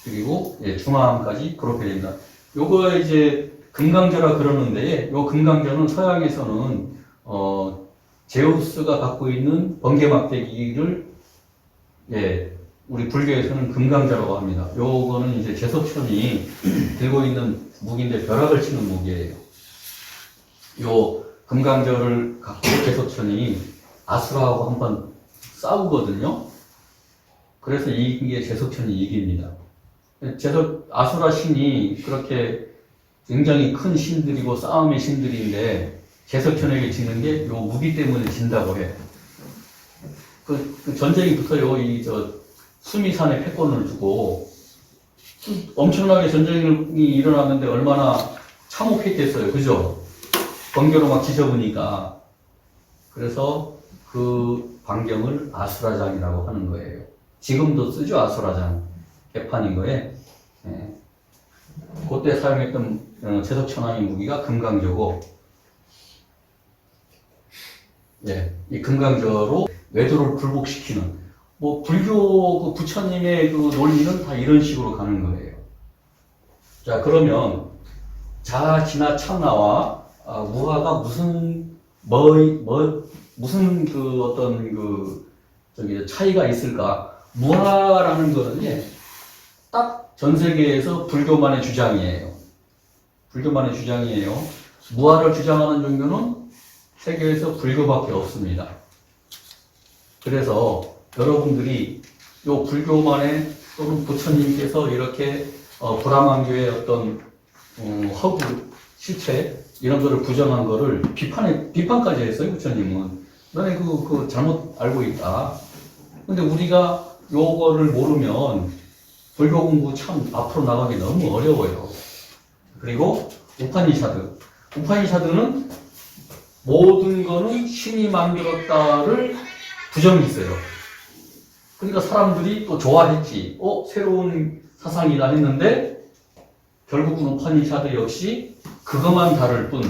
그리고 중암까지 그렇게 됩니다. 요거 이제 금강저라 그러는데 요 금강저는 서양에서는 제우스가 갖고 있는 번개막대기를 우리 불교에서는 금강저라고 합니다. 요거는 이제 제석천이 들고 있는 무기인데 벼락을 치는 무기예요. 요 금강저를 갖고 제석천이 아수라하고 한번 싸우거든요. 그래서 이긴 게 제석천이 이깁니다. 아수라 신이 그렇게 굉장히 큰 신들이고 싸움의 신들인데 제석천에게 지는 게 요 무기 때문에 진다고 해. 그 전쟁이 붙어요. 수미산에 패권을 두고 엄청나게 전쟁이 일어났는데 얼마나 참혹했겠어요. 그죠? 번개로 막 지져보니까. 그래서 그 반경을 아수라장이라고 하는 거예요. 지금도 쓰죠. 아수라장. 개판인 거에. 그때 사용했던 제석천왕의 무기가 금강저고, 이 금강저로 외도를 굴복시키는, 뭐 불교 그 부처님의 그 논리는 다 이런 식으로 가는 거예요. 자, 그러면 자, 지나, 참나와 무화가 무슨 그 어떤 그 저기 차이가 있을까? 무화라는 거는 딱 전 세계에서 불교만의 주장이에요. 불교만의 주장이에요. 무화를 주장하는 종교는 세계에서 불교밖에 없습니다. 그래서 여러분들이 요 불교만의 또는 부처님께서 이렇게 브라만교의 어떤 허구, 실체 이런 거를 부정한 거를 비판까지 했어요. 부처님은 너네 그 잘못 알고 있다. 근데 우리가 요거를 모르면 불교 공부 참 앞으로 나가기 너무 어려워요. 그리고 우파니샤드는 모든 거는 신이 만들었다를 부정했어요. 그러니까 사람들이 또 좋아했지. 새로운 사상이다 했는데 결국은 우파니샤드 역시 그것만 다를 뿐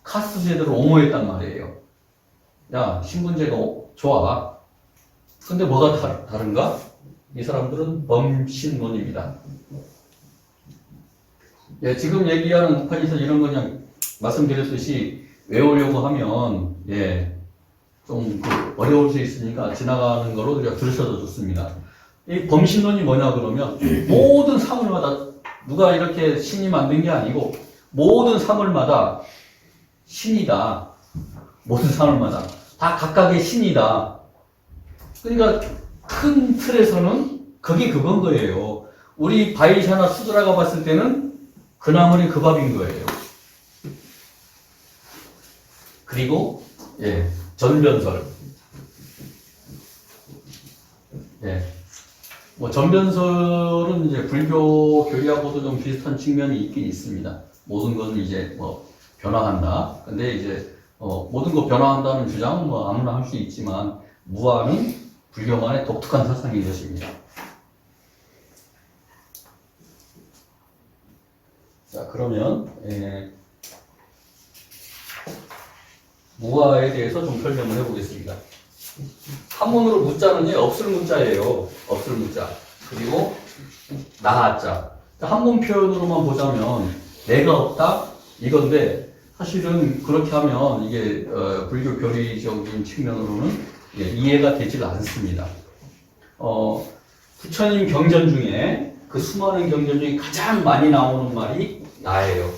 카스트 제도를 옹호했단 말이에요. 야, 신분제가 좋아. 근데 뭐가 다른가? 이 사람들은 범신론입니다. 예, 지금 얘기하는 우파니샤드 이런 거 그냥 말씀드렸듯이 외우려고 하면 좀 어려울 수 있으니까 지나가는 거로 우리가 들으셔도 좋습니다. 이 범신론이 뭐냐 그러면 모든 사물마다 누가 이렇게 신이 만든 게 아니고 모든 사물마다 신이다. 모든 사물마다 다 각각의 신이다. 그러니까 큰 틀에서는 그게 그건 거예요. 우리 바이샤나 수드라가 봤을 때는 그 나물이 그 밥인 거예요. 그리고 전변설. 뭐 전변설은 이제 불교 교리하고도 좀 비슷한 측면이 있긴 있습니다. 모든 것은 이제 뭐 변화한다. 근데 이제 모든 거 변화한다는 주장은 뭐 아무나 할 수 있지만 무아는 불교만의 독특한 사상인 것입니다. 자, 그러면 무아에 대해서 좀 설명을 해보겠습니다. 한문으로 무자는 없을 무자예요. 없을 무자. 그리고 나하자. 한문 표현으로만 보자면 내가 없다 이건데 사실은 그렇게 하면 이게 불교 교리적인 측면으로는 이해가 되질 않습니다. 부처님 경전 중에 그 수많은 경전 중에 가장 많이 나오는 말이 나예요.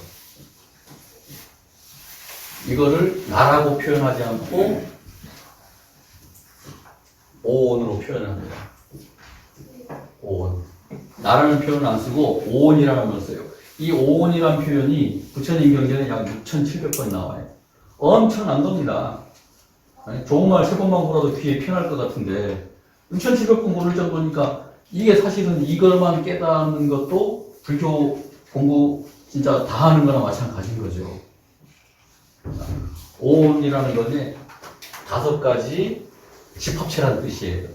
이거를 나라고 표현하지 않고 오온으로 표현합니다. 오온. 나라는 표현을 안 쓰고 오온이라는 걸 써요. 이 오온이라는 표현이 부처님 경전에 약 6,700번 나와요. 엄청난 겁니다. 아니, 좋은 말 3번만 보라도 귀에 피날 것 같은데 6,700번 고를 정도니까 이게 사실은 이걸만 깨닫는 것도 불교 공부 진짜 다 하는 거나 마찬가지인 거죠. 오온이라는 건데 5가지 집합체라는 뜻이에요.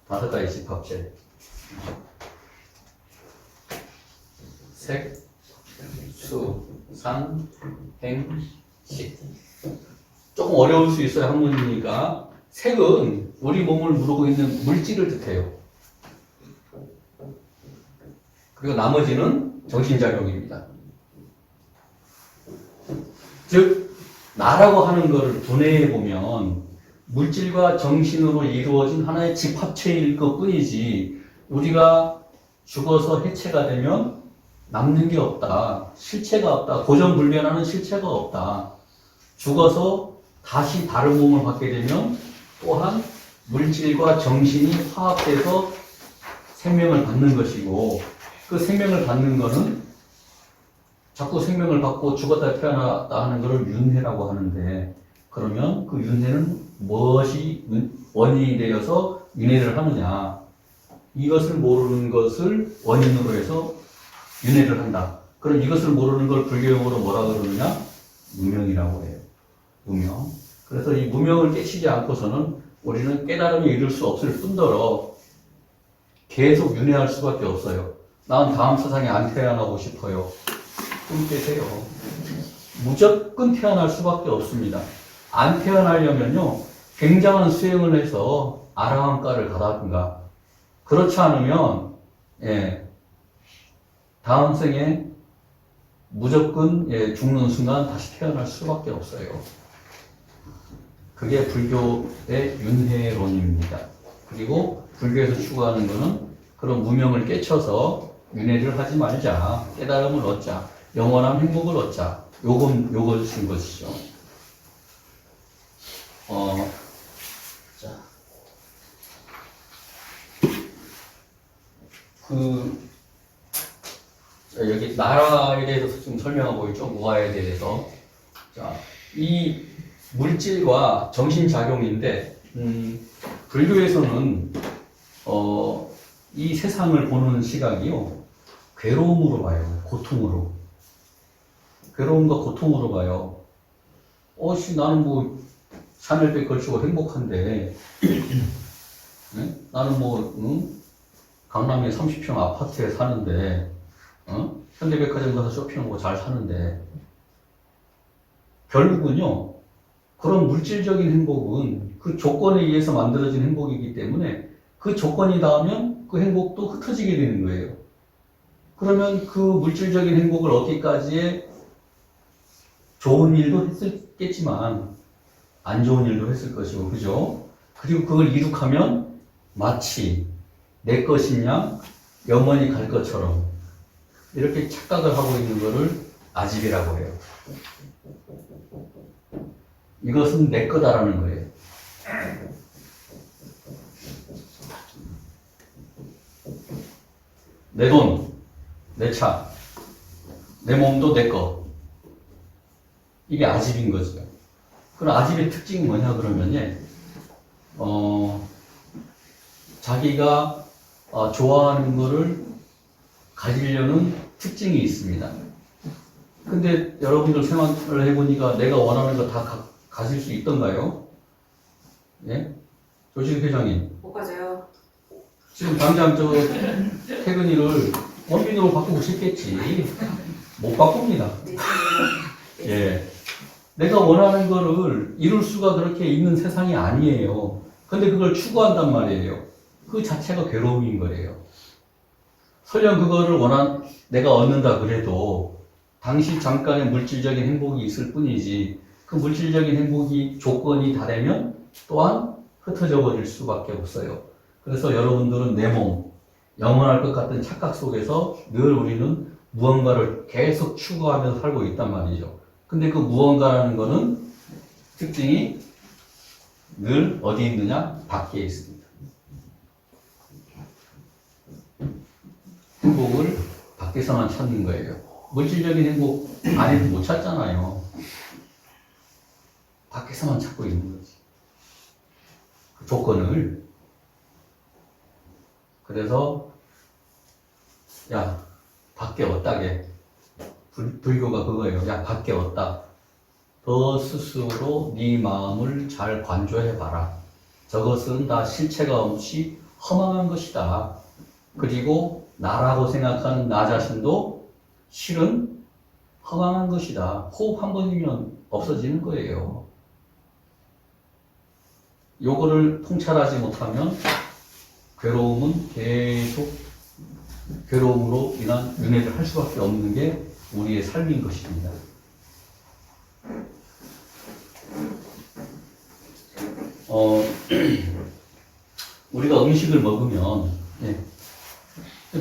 5가지 집합체. 색, 수, 상, 행, 식. 조금 어려울 수 있어요. 한문이니까. 색은 우리 몸을 무르고 있는 물질을 뜻해요. 그리고 나머지는 정신작용입니다. 즉, 나라고 하는 것을 분해해 보면 물질과 정신으로 이루어진 하나의 집합체일 것 뿐이지 우리가 죽어서 해체가 되면 남는 게 없다. 실체가 없다. 고정불변하는 실체가 없다. 죽어서 다시 다른 몸을 갖게 되면 또한 물질과 정신이 화합돼서 생명을 받는 것이고 그 생명을 받는 것은 자꾸 생명을 받고 죽었다 태어났다 하는 것을 윤회라고 하는데 그러면 그 윤회는 무엇이 원인이 되어서 윤회를 하느냐 이것을 모르는 것을 원인으로 해서 윤회를 한다. 그럼 이것을 모르는 걸 불교용어로 뭐라 그러느냐? 무명이라고 해요. 무명. 그래서 이 무명을 깨치지 않고서는 우리는 깨달음에 이를 수 없을 뿐더러 계속 윤회할 수밖에 없어요. 난 다음 세상에 안 태어나고 싶어요. 꿈 깨세요. 무조건 태어날 수밖에 없습니다. 안 태어나려면요, 굉장한 수행을 해서 아라한가를 가다든가 그렇지 않으면 예, 다음 생에 무조건 예, 죽는 순간 다시 태어날 수밖에 없어요. 그게 불교의 윤회론입니다. 그리고 불교에서 추구하는 것은 그런 무명을 깨쳐서 윤회를 하지 말자, 깨달음을 얻자, 영원한 행복을 얻자. 요것인 것이죠. 자, 여기 나라에 대해서 좀 설명하고 있죠. 무아에 대해서. 자, 이 물질과 정신작용인데, 불교에서는, 이 세상을 보는 시각이요. 괴로움으로 봐요. 고통으로. 괴로움과 고통으로 봐요. 나는 뭐, 샤넬백 걸치고 행복한데, 네? 나는 뭐, 강남에 30평 아파트에 사는데, 현대백화점 가서 쇼핑하고 잘 사는데, 결국은요, 그런 물질적인 행복은 그 조건에 의해서 만들어진 행복이기 때문에 그 조건이 닿으면 그 행복도 흩어지게 되는 거예요. 그러면 그 물질적인 행복을 얻기까지의 좋은 일도 했겠지만 안 좋은 일도 했을 것이고, 그죠? 그리고 그걸 이룩하면 마치 내 것인 양 영원히 갈 것처럼 이렇게 착각을 하고 있는 것을 아집이라고 해요. 이것은 내 거다라는 거예요. 내 돈, 내 차, 내 몸도 내 거. 이게 아집인 거죠. 그럼 아집의 특징이 뭐냐 그러면요, 자기가 좋아하는 거를 가지려는 특징이 있습니다. 근데 여러분들 생각을 해보니까 내가 원하는 거 다 가질 수 있던가요? 예? 조직 회장님. 못 가져요. 지금 당장 태근이를 원빈으로 바꾸고 싶겠지. 못 바꿉니다. 예. 내가 원하는 거를 이룰 수가 그렇게 있는 세상이 아니에요. 근데 그걸 추구한단 말이에요. 그 자체가 괴로움인 거예요. 설령 그거를 내가 얻는다 그래도 당시 잠깐의 물질적인 행복이 있을 뿐이지 그 물질적인 행복이 조건이 다 되면 또한 흩어져 버릴 수밖에 없어요. 그래서 여러분들은 내 몸, 영원할 것 같은 착각 속에서 늘 우리는 무언가를 계속 추구하면서 살고 있단 말이죠. 근데 그 무언가라는 거는 특징이 늘 어디 있느냐? 밖에 있습니다. 행복을 밖에서만 찾는 거예요. 물질적인 행복 안에서 못 찾잖아요. 밖에서만 찾고 있는 거지. 그 조건을. 그래서 야, 밖에 없다게. 불교가 그거예요. 야, 밖에 없다. 너 스스로 네 마음을 잘 관조해봐라. 저것은 다 실체가 없이 허망한 것이다. 그리고 나라고 생각하는 나 자신도 실은 허망한 것이다. 호흡 한 번이면 없어지는 거예요. 요거를 통찰하지 못하면 괴로움은 계속 괴로움으로 인한 윤회를 할 수밖에 없는 게 우리의 삶인 것입니다. 우리가 음식을 먹으면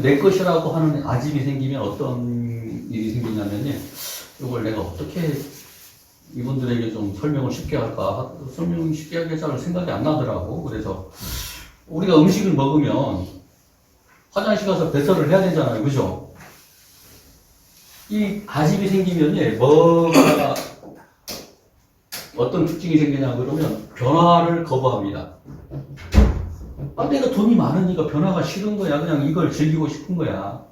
내 것이라고 하는 아집이 생기면 어떤 일이 생기냐면요, 이걸 내가 어떻게 이분들에게 좀 설명을 쉽게 할까? 설명 쉽게 하게 잘 생각이 안 나더라고. 그래서 우리가 음식을 먹으면 화장실 가서 배설을 해야 되잖아요. 그죠? 이 아집이 생기면요, 뭐가 어떤 특징이 생기냐 그러면 변화를 거부합니다. 내가 돈이 많으니까 변화가 싫은 거야. 그냥 이걸 즐기고 싶은 거야.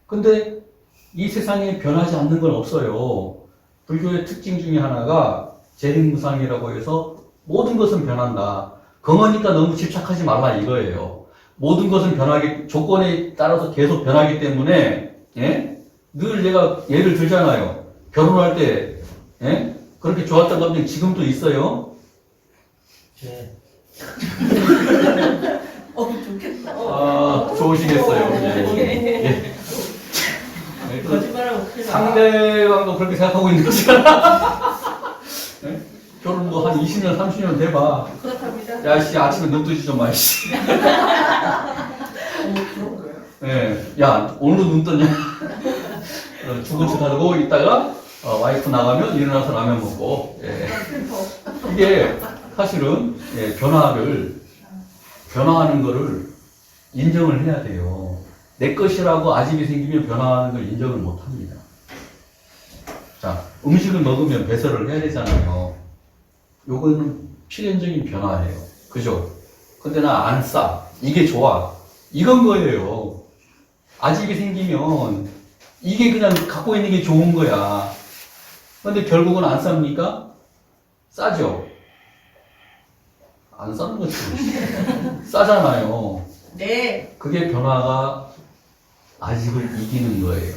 근데 이 세상에 변하지 않는 건 없어요. 불교의 특징 중에 하나가 재림무상이라고 해서 모든 것은 변한다. 그거니까 너무 집착하지 말라 이거예요. 모든 것은 조건에 따라서 계속 변하기 때문에, 예? 늘 내가 예를 들잖아요. 결혼할 때, 예? 그렇게 좋았던 감정이 지금도 있어요? 네. 좋겠다. 아, 좋으시겠어요. 예. 예. 거짓말하고 큰일 나. 상대방도 그렇게 생각하고 있는 거잖아. 네? 결혼 뭐 한 20년, 30년 돼봐. 그렇답니다. 야, 씨, 아침에 눈 뜨지 좀 마, 씨. 그런 거예요? 예. 야, 오늘도 눈 떴냐? 죽은 척 하고 있다가, 와이프 나가면 일어나서 라면 먹고, 예. 이게 사실은, 예, 변화하는 거를 인정을 해야 돼요. 내 것이라고 아집이 생기면 변화하는 걸 인정을 못 합니다. 자, 음식을 먹으면 배설을 해야 되잖아요. 요거는 필연적인 변화예요. 그죠? 근데 나 안 싸. 이게 좋아. 이건 거예요. 아집이 생기면 이게 그냥 갖고 있는 게 좋은 거야. 근데 결국은 안 쌉니까? 싸죠? 안 싸는 거죠. 싸잖아요. 네. 그게 변화가 아집을 이기는 거예요.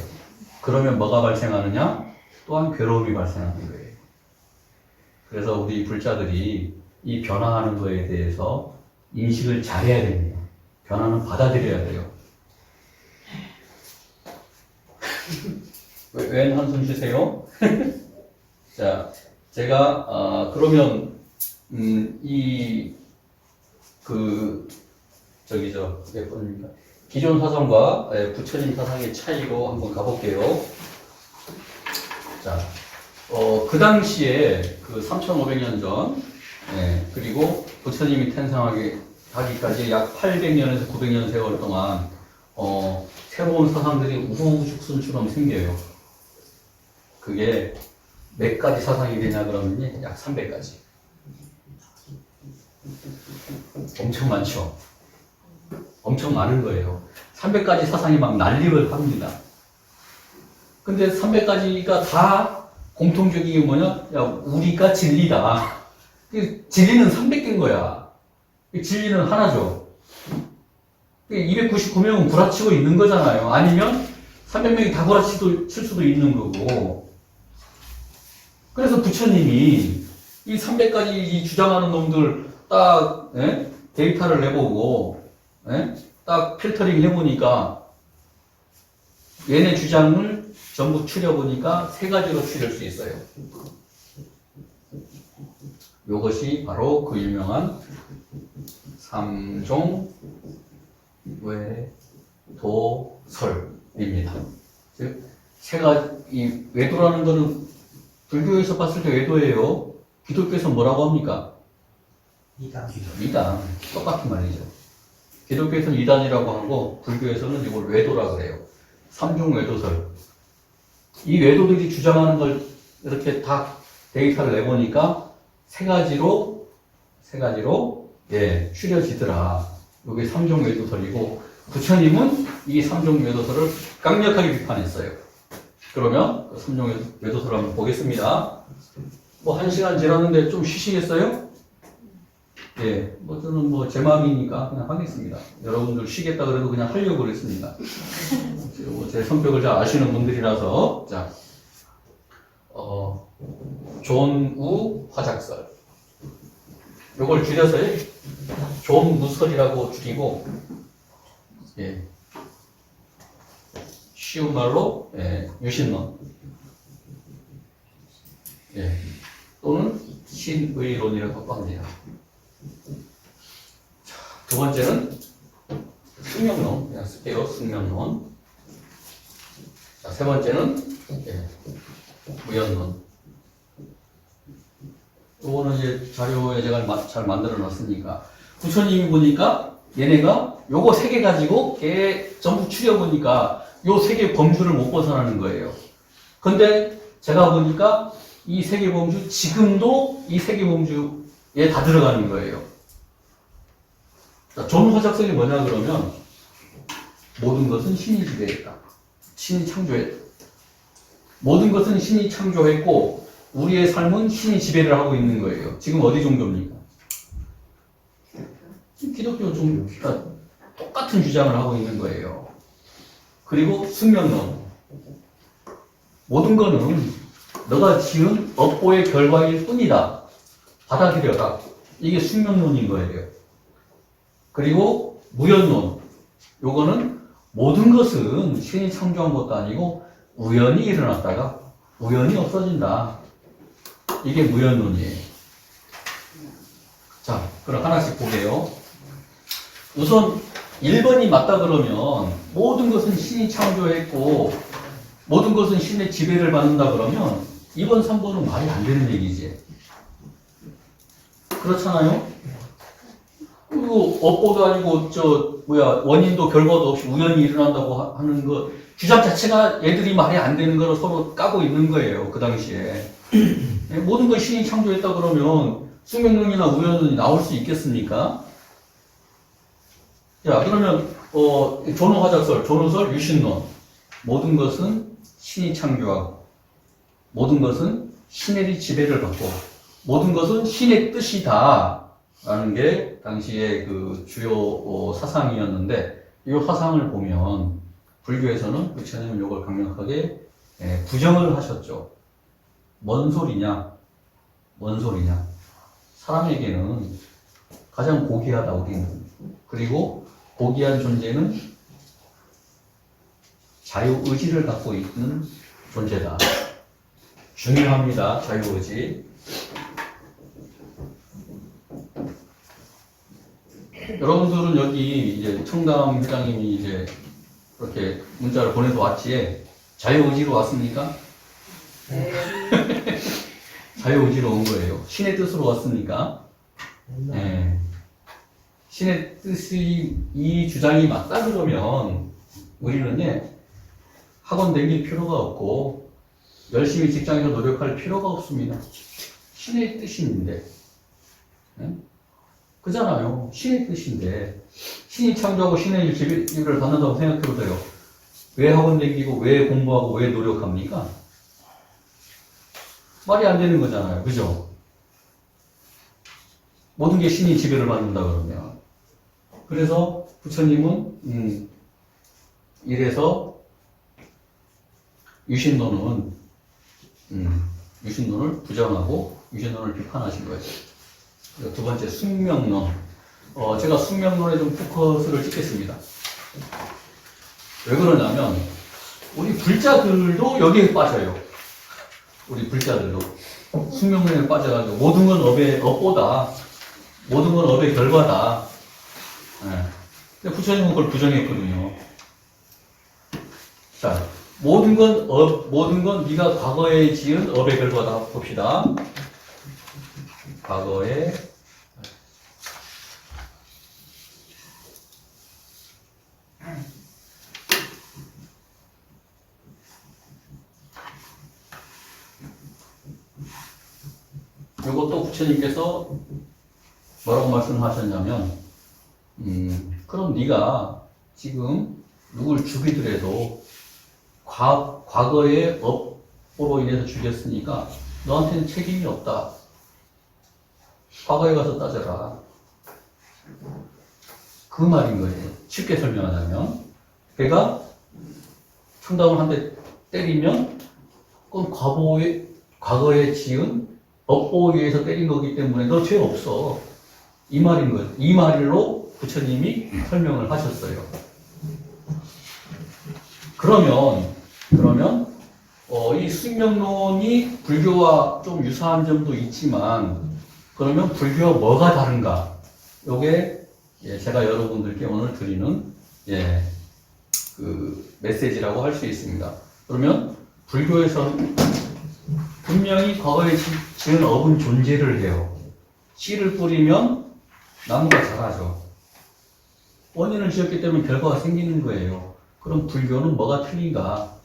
그러면 뭐가 발생하느냐? 또한 괴로움이 발생하는 거예요. 그래서 우리 불자들이 이 변화하는 거에 대해서 인식을 잘해야 됩니다. 변화는 받아들여야 돼요. 왜 한숨 쉬세요? 자, 제가 그러면 몇 번입니까? 기존 사상과 부처님 사상의 차이로 한번 가볼게요. 자, 그 당시에 그 3,500년 전, 그리고 부처님이 탄생하기까지 약 800년에서 900년 세월 동안, 새로운 사상들이 우후죽순처럼 생겨요. 그게 몇 가지 사상이 되냐 그러면 약 300가지. 엄청 많죠? 엄청 많은 거예요. 300가지 사상이 막 난립을 합니다. 근데 300가지가 다 공통적인 게 뭐냐? 야, 우리가 진리다. 진리는 300개인 거야. 진리는 하나죠. 299명은 구라치고 있는 거잖아요. 아니면 300명이 다 구라칠 수도 있는 거고. 그래서 부처님이 이 300가지 주장하는 놈들 딱 데이터를 내보고 딱 필터링 해보니까 얘네 주장을 전부 추려보니까 3가지로 추릴 수 있어요. 이것이 바로 그 유명한 삼종 외도설입니다. 즉, 이 외도라는 거는 불교에서 봤을 때 외도예요. 기독교에서 뭐라고 합니까? 이단. 똑같은 말이죠. 기독교에서는 이단이라고 하고 불교에서는 이걸 외도라고 그래요. 삼종 외도설. 이 외도들이 주장하는 걸 이렇게 다 데이터를 내보니까 3가지로 추려지더라. 이게 삼종 외도설이고 부처님은 이 삼종 외도설을 강력하게 비판했어요. 그러면 그 삼종 외도설 한번 보겠습니다. 뭐 1시간 지났는데 좀 쉬시겠어요? 예, 저는 제 마음이니까 그냥 하겠습니다. 여러분들 쉬겠다 그래도 그냥 하려고 그랬습니다. 제 성격을 잘 아시는 분들이라서. 자, 존우 화작설. 요걸 줄여서 존무설이라고 줄이고, 예. 쉬운 말로, 유신론. 예. 또는 신의론이라고 합니다. 자, 두 번째는 승명론. 그냥 쓸게요. 승명론. 자, 세 번째는, 무연론. 요거는 이제 자료에 제가 잘 만들어 놨으니까. 부처님이 보니까 얘네가 요거 3개 가지고 전부 추려보니까 요 3개 범주를 못 벗어나는 거예요. 근데 제가 보니까 이 3개 범주, 지금도 이 3개 범주에 다 들어가는 거예요. 자, 존화작설이 뭐냐 그러면 모든 것은 신이 지배했다. 신이 창조했다. 모든 것은 신이 창조했고 우리의 삶은 신이 지배를 하고 있는 거예요. 지금 어디 종교입니까? 기독교 종교가 똑같은 주장을 하고 있는 거예요. 그리고 숙명론. 모든 거는 너가 지은 업보의 결과일 뿐이다. 받아들여라. 이게 숙명론인 거예요. 그리고 무연론. 요거는 모든 것은 신이 창조한 것도 아니고 우연히 일어났다가 우연히 없어진다. 이게 무연론이에요. 자, 그럼 하나씩 보게요. 우선 1번이 맞다 그러면 모든 것은 신이 창조했고 모든 것은 신의 지배를 받는다 그러면 2번, 3번은 말이 안 되는 얘기지. 그렇잖아요? 그리고 업보도 아니고 원인도 결과도 없이 우연히 일어난다고 하는 거 주장 자체가 얘들이 말이 안 되는 거로 서로 까고 있는 거예요. 그 당시에. 모든 걸 신이 창조했다 그러면 숙명론이나 우연론이 나올 수 있겠습니까? 자, 그러면 존호화작설, 존호설, 유신론. 모든 것은 신이 창조하고 모든 것은 신의 지배를 받고 모든 것은 신의 뜻이다 라는 게 당시의 그 주요 사상이었는데 이 사상을 보면 불교에서는 부처님은 이걸 강력하게 부정을 하셨죠. 뭔 소리냐? 뭔 소리냐? 사람에게는 가장 고귀하다 우리는. 그리고 고귀한 존재는 자유의지를 갖고 있는 존재다. 중요합니다. 자유의지. 여러분들은 여기 이제 청담 회장님이 이제 그렇게 문자를 보내서 왔지에 자유의지로 왔습니까? 네. 자유의지로 온 거예요. 신의 뜻으로 왔습니까? 네. 신의 뜻이 이 주장이 맞다 그러면 우리는 학원 다닐 필요가 없고 열심히 직장에서 노력할 필요가 없습니다. 신의 뜻인데 그잖아요. 신의 뜻인데 신이 창조하고 신의 지배를 받는다고 생각해보세요. 왜 학원 다니고 왜 공부하고 왜 노력합니까? 말이 안 되는 거잖아요. 그죠? 모든 게 신이 지배를 받는다 그러면. 그래서 부처님은 이래서 유신론을 부정하고 유신론을 비판하신 거예요. 두 번째 숙명론. 제가 숙명론에 좀 포커스를 찍겠습니다. 왜 그러냐면 우리 불자들도 여기에 빠져요. 우리 불자들도 숙명론에 빠져가지고 모든 건 업보다, 모든 건 업의 결과다. 근데 부처님은 그걸 부정했거든요. 자, 모든 건 네가 과거에 지은 업의 결과다. 봅시다. 과거에 이것도 부처님께서 뭐라고 말씀하셨냐면 그럼 네가 지금 누굴 죽이더라도 과거의 업으로 인해서 죽였으니까 너한테는 책임이 없다. 과거에 가서 따져라. 그 말인 거예요. 쉽게 설명하자면 걔가 청담을 한 대 때리면 그건 과거에 지은 업보에 의해서 때린 거기 때문에 너 죄 없어. 이 말인 거예요. 이 말로 부처님이 설명을 하셨어요. 그러면 이 숙명론이 불교와 좀 유사한 점도 있지만 그러면 불교와 뭐가 다른가? 요게 제가 여러분들께 오늘 드리는 그 메시지라고 할 수 있습니다. 그러면 불교에서는 분명히 과거에 지은 업은 존재를 해요. 씨를 뿌리면 나무가 자라죠. 원인을 지었기 때문에 결과가 생기는 거예요. 그럼 불교는 뭐가 틀린가?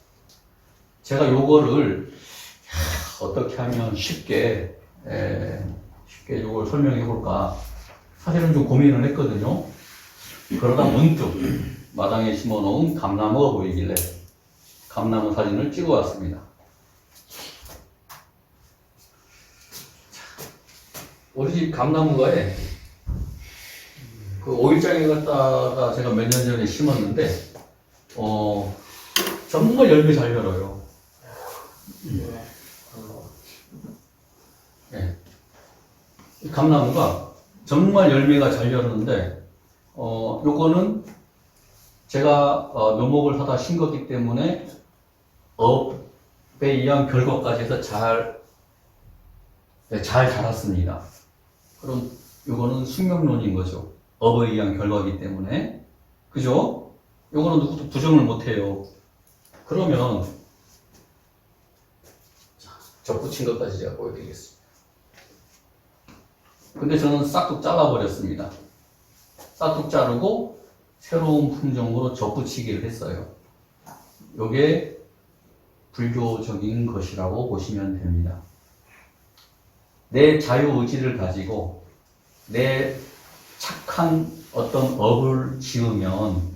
제가 요거를 어떻게 하면 쉽게 요걸 설명해 볼까? 사실은 좀 고민을 했거든요. 그러다 문득 마당에 심어놓은 감나무가 보이길래 감나무 사진을 찍어 왔습니다. 우리 집 감나무가에 그 5일장에 갔다가 제가 몇 년 전에 심었는데 정말 열매 잘 열어요. 이 감나무가 정말 열매가 잘 열었는데, 요거는 제가 묘목을 하다 신 거기 때문에 업에 의한 결과까지 해서 잘 자랐습니다. 그럼 요거는 숙명론인 거죠. 업에 의한 결과이기 때문에. 그죠? 요거는 누구도 부정을 못 해요. 그러면, 접붙인 것까지 제가 보여드리겠습니다. 근데 저는 싹둑 잘라버렸습니다. 싹둑 자르고 새로운 품종으로 접붙이기를 했어요. 요게 불교적인 것이라고 보시면 됩니다. 내 자유의지를 가지고 내 착한 어떤 업을 지으면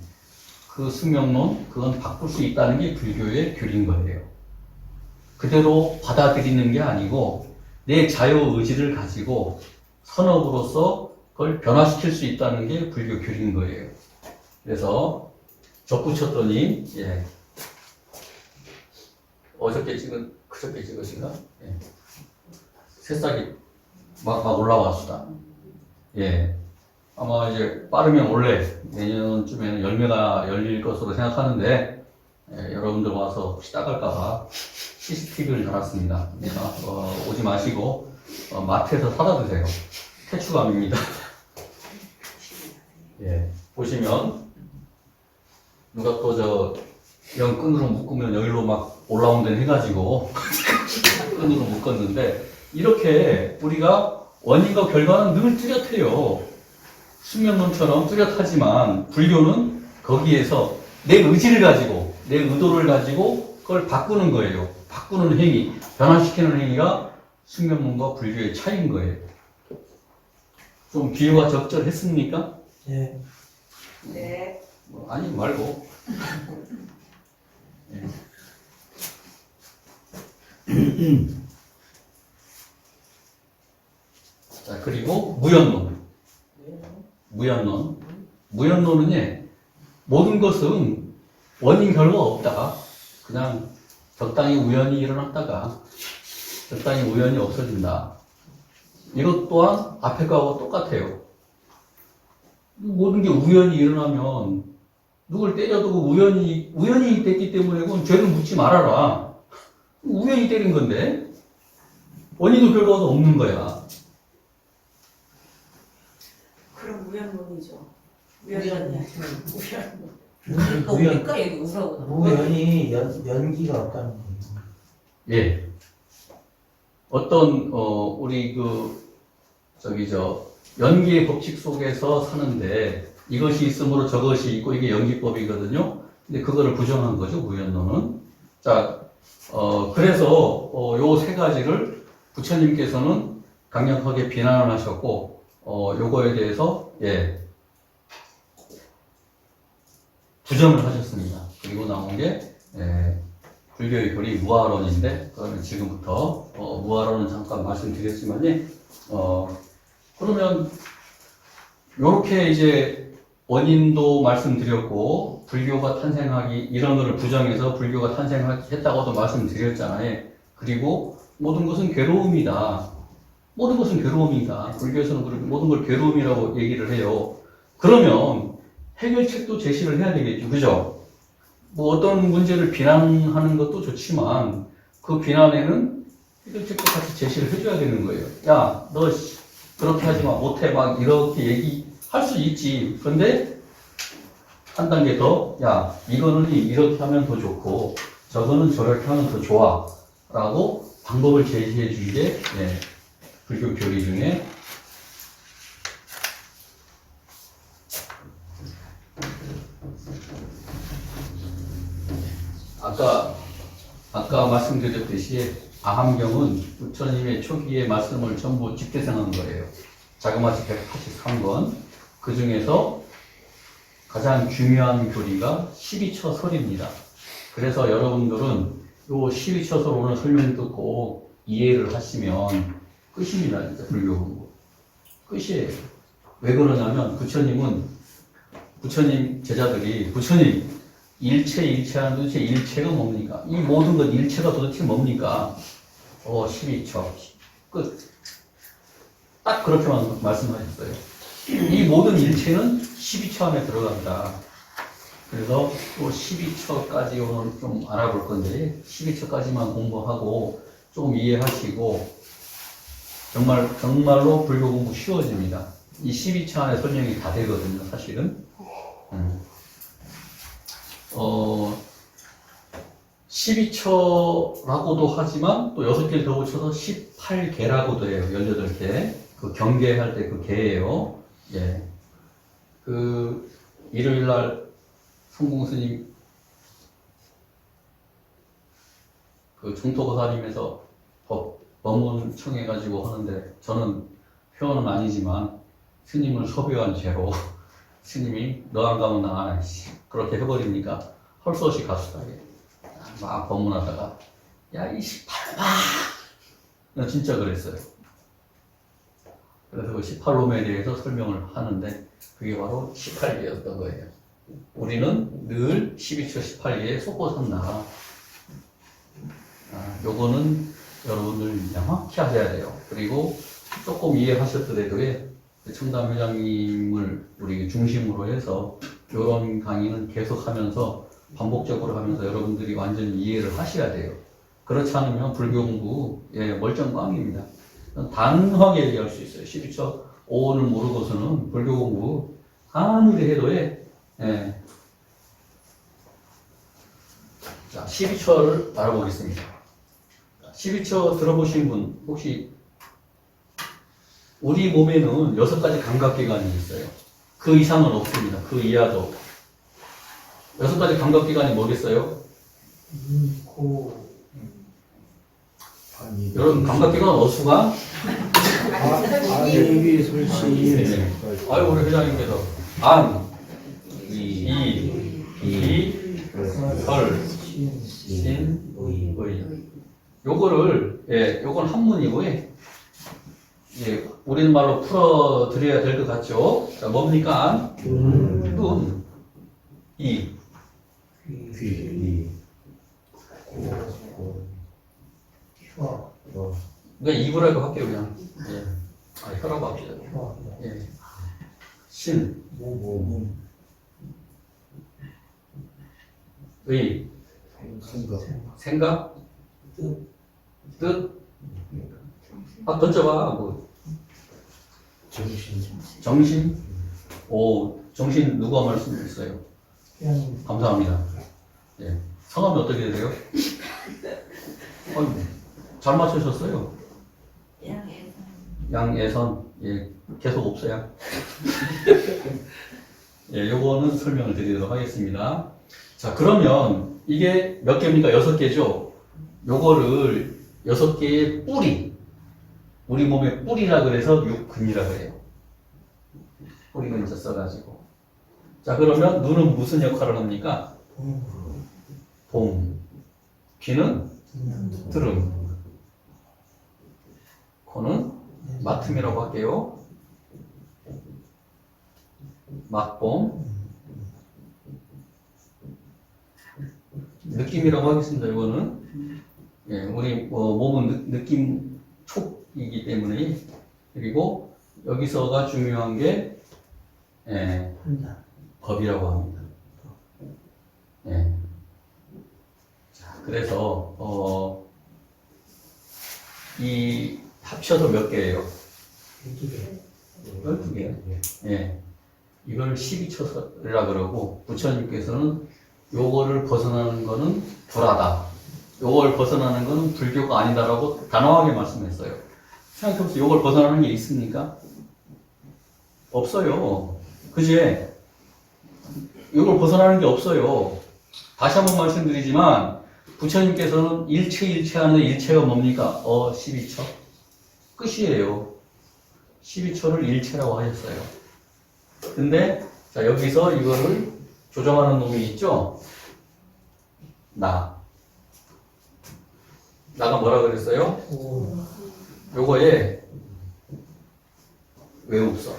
그 숙명론, 그건 바꿀 수 있다는 게 불교의 교리인 거예요. 그대로 받아들이는 게 아니고 내 자유의지를 가지고 선업으로서 그걸 변화시킬 수 있다는 게 불교 교리인 거예요. 그래서 접붙였더니, 예. 그저께 찍으신가? 예. 새싹이 막 올라왔수다. 예. 아마 이제 빠르면 원래 내년쯤에는 열매가 열릴 것으로 생각하는데, 예, 여러분들 와서 혹시 따갈까봐 CCTV를 달았습니다. 그러니까, 오지 마시고, 마트에서 사다 드세요. 태추감입니다. 예. 보시면, 누가 또 끈으로 묶으면 여기로 막 올라온 데는 해가지고, 끈으로 묶었는데, 이렇게 우리가 원인과 결과는 늘 뚜렷해요. 숙명론처럼 뚜렷하지만, 불교는 거기에서 내 의지를 가지고, 내 의도를 가지고, 그걸 바꾸는 거예요. 바꾸는 행위, 변화시키는 행위가 숙명론과 불교의 차이인 거예요. 좀 비유가 적절했습니까? 예. 네. 아니 말고. 예. 자, 그리고 무연론. 무연론은 모든 것은 원인 결과 없다가 그냥 적당히 우연히 일어났다가 적당히 우연히 없어진다. 이것 또한 앞에 거하고 똑같아요. 모든 게 우연히 일어나면 누굴 때려도 우연히 됐기 때문에 그건 죄를 묻지 말아라. 우연히 때린 건데 원인도 결과도 없는 거야. 그럼 우연론이죠. 우연론. 그러니까 우리가 여기 우라고 나와. 우연히 연기가 없다는 거예요. 예. 어떤 우리 연기의 법칙 속에서 사는데 이것이 있으므로 저것이 있고 이게 연기법이거든요. 근데 그거를 부정한 거죠, 무연론은. 자, 그래서 요 세 가지를 부처님께서는 강력하게 비난을 하셨고 요거에 대해서 부정을 하셨습니다. 그리고 나온 게 불교의 교리 무아론인데, 그러면 지금부터 무아론은 잠깐 말씀드렸지만요. 그러면 요렇게 이제 원인도 말씀드렸고 불교가 탄생하기 이런 거를 부정해서 불교가 탄생했다고도 말씀드렸잖아요. 그리고 모든 것은 괴로움이다. 모든 것은 괴로움이다. 불교에서는 그렇게 모든 걸 괴로움이라고 얘기를 해요. 그러면 해결책도 제시를 해야 되겠죠. 그죠? 뭐 어떤 문제를 비난하는 것도 좋지만 그 비난에는 해결책도 같이 제시를 해줘야 되는 거예요. 야, 너 그렇게 하지 마, 못해, 막 이렇게 얘기할 수 있지. 근데 한 단계 더, 야, 이거는 이렇게 하면 더 좋고 저거는 저렇게 하면 더 좋아 라고 방법을 제시해 준 게 불교 교리 중에 아까 말씀드렸듯이 아함경은 부처님의 초기의 말씀을 전부 집대성한 거예요. 자그마치 183권. 그 중에서 가장 중요한 교리가 12처설입니다. 그래서 여러분들은 요 12처설 오늘 설명 듣고 이해를 하시면 끝입니다. 진짜 불교 공부. 끝이에요. 왜 그러냐면 부처님 제자들이 부처님 일체하는 도대체 일체가 뭡니까? 이 모든 것 일체가 도대체 뭡니까? 12처 끝. 딱 그렇게만 말씀하셨어요. 이 모든 일체는 12처 안에 들어간다. 그래서 또 12처까지 오늘 좀 알아볼 건데 12처까지만 공부하고 조금 이해하시고 정말로 불교 공부 쉬워집니다. 이 12처 안에 설명이 다 되거든요, 사실은. 12처라고도 하지만 또 6개를 더 붙여서 18개라고도 해요. 18개. 그 경계할 때 그 개예요. 예. 그 일요일날 성공스님 그 중토고사님에서 법문 청해가지고 하는데 저는 회원은 아니지만 스님을 섭외한 죄로 스님이 너 안 가면 나 안 해. 그렇게 해버리니까 할 수 없이 갔수다게 막 법문하다가 야 이 18놈아 진짜 그랬어요. 그래서 그 18놈에 대해서 설명을 하는데 그게 바로 18개였던 거예요. 우리는 늘 12처 18개에 속고 산다. 요거는 여러분들 명확히 하셔야 돼요. 그리고 조금 이해하셨더라도 청담 회장님을 우리 중심으로 해서 이런 강의는 계속 하면서 반복적으로 하면서 여러분들이 완전히 이해를 하셔야 돼요. 그렇지 않으면 불교 공부 멀쩡꽝입니다. 단호하게 얘기할 수 있어요. 12처 5원을 모르고서는 불교 공부 아무리 해도 자, 12처를 알아보겠습니다. 12처 들어보신 분 혹시 우리 몸에는 6가지 감각기관이 있어요. 그 이상은 없습니다. 그 이하도. 6가지 감각기관이 뭐겠어요? 여러분 감각기관 어수가? 아비 솔씨. 아유 우리 회장님께서 안, 이, 설, 신, 의. 요거를 요건 한문이고요. 우리는 말로 풀어 드려야 될 것 같죠? 자, 뭡니까? 눈, 이, 귀, 그러니까 입으라고 할게요 그냥. 혀라고 합시다. 신, 의, 생각, 뜻, 던져봐. 뭐. 정신. 오, 정신 누가 말씀했어요? 감사합니다. 성함이 어떻게 되세요? 잘 맞추셨어요. 양예선. 계속 없어요. 요거는 설명을 드리도록 하겠습니다. 자, 그러면 이게 몇 개입니까? 6개죠? 요거를 6개의 뿌리. 우리 몸의 뿌리라 그래서 육근이라 그래요. 뿌리 근자 써가지고. 자, 그러면 눈은 무슨 역할을 합니까? 봄. 귀는 들음. 코는 맡음이라고 할게요. 맛봄. 느낌이라고 하겠습니다. 이거는 우리 몸은 느낌 촉이기 때문에. 그리고 여기서가 중요한 게 법이라고 합니다. 자, 그래서 이 합쳐서 몇 개예요? 12개요. 이걸 12처라 그러고 부처님께서는 요거를 벗어나는 거는 불하다. 요걸 벗어나는 거는 불교가 아니다라고 단호하게 말씀했어요. 생각해보세요. 요걸 벗어나는 게 있습니까? 없어요. 그지? 요걸 벗어나는 게 없어요. 다시 한번 말씀드리지만 부처님께서는 일체 안에 일체가 뭡니까? 12처. 끝이에요. 12처를 일체라고 하셨어요. 근데 자 여기서 이거를 조정하는 놈이 있죠? 나가 뭐라 그랬어요? 요거에 외웁서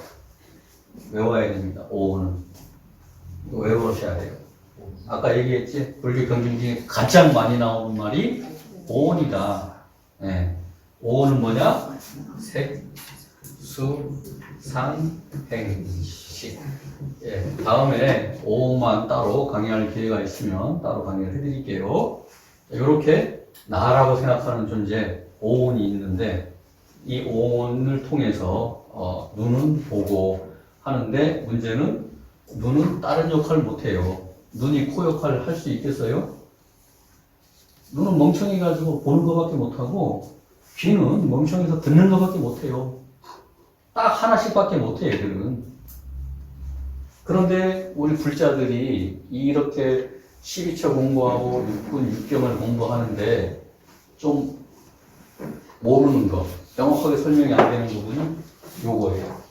외워야 됩니다. 오는 이거 외우셔야 돼요. 아까 얘기했지? 불교 경전 중에 가장 많이 나오는 말이 오온이다. 오온은 뭐냐? 색, 수상행식. 예, 다음에 오만 따로 강의할 기회가 있으면 따로 강의를 해드릴게요. 이렇게 나라고 생각하는 존재 오온이 있는데 이 오온을 통해서 눈은 보고 하는데 문제는 눈은 다른 역할을 못해요. 눈이 코 역할을 할 수 있겠어요? 눈은 멍청해가지고 보는 것밖에 못하고 귀는 멍청해서 듣는 것밖에 못해요. 딱 하나씩밖에 못해요, 애들은. 그런데 우리 불자들이 이렇게 12처 공부하고 6군 6경을 공부하는데 좀 모르는 거, 명확하게 설명이 안 되는 부분이 요거예요.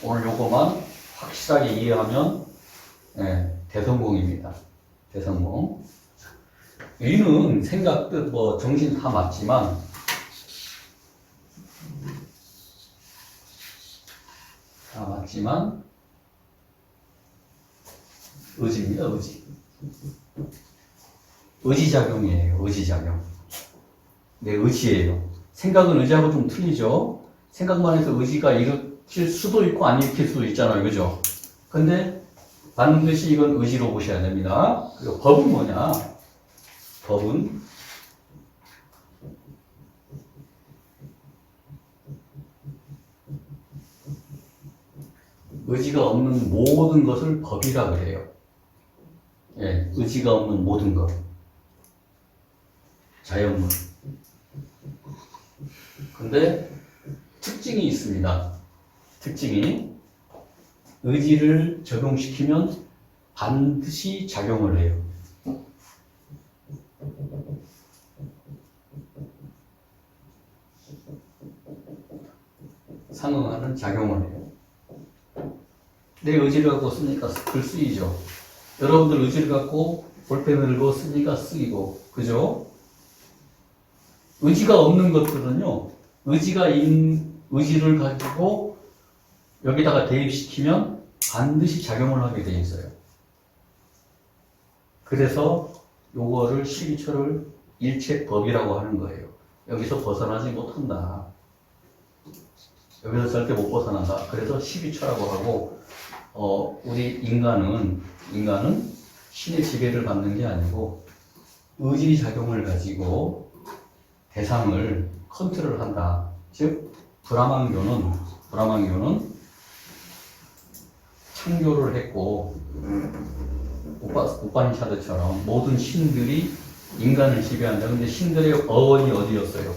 오늘 요거만 확실하게 이해하면 대성공입니다. 대성공. 의는 생각, 뜻, 정신 다 맞지만 의지입니다. 의지작용이에요. 의지작용. 네, 의지예요. 생각은 의지하고 좀 틀리죠. 생각만 해서 의지가 일으킬 수도 있고 안 일으킬 수도 있잖아요. 그죠? 근데 반드시 이건 의지로 보셔야 됩니다. 그리고 법은 뭐냐? 법은 의지가 없는 모든 것을 법이라 그래요. 예, 의지가 없는 모든 것. 자연물. 근데 특징이 있습니다. 특징이 의지를 적용시키면 반드시 작용을 해요. 상응하는 작용을 해요. 내 의지를 갖고 쓰니까 글 쓰이죠. 여러분들 의지를 갖고 볼펜을 들고 쓰니까 쓰이고, 그죠? 의지가 없는 것들은요, 의지를 가지고 여기다가 대입시키면 반드시 작용을 하게 돼 있어요. 그래서 요거를 12처를 일체법이라고 하는 거예요. 여기서 벗어나지 못한다. 여기서 절대 못 벗어난다. 그래서 12처라고 하고, 우리 인간은 신의 지배를 받는 게 아니고 의지 작용을 가지고 대상을 컨트롤 한다. 즉, 브라만교는 창조를 했고, 우파니샤드처럼 모든 신들이 인간을 지배한다. 근데 신들의 어원이 어디였어요?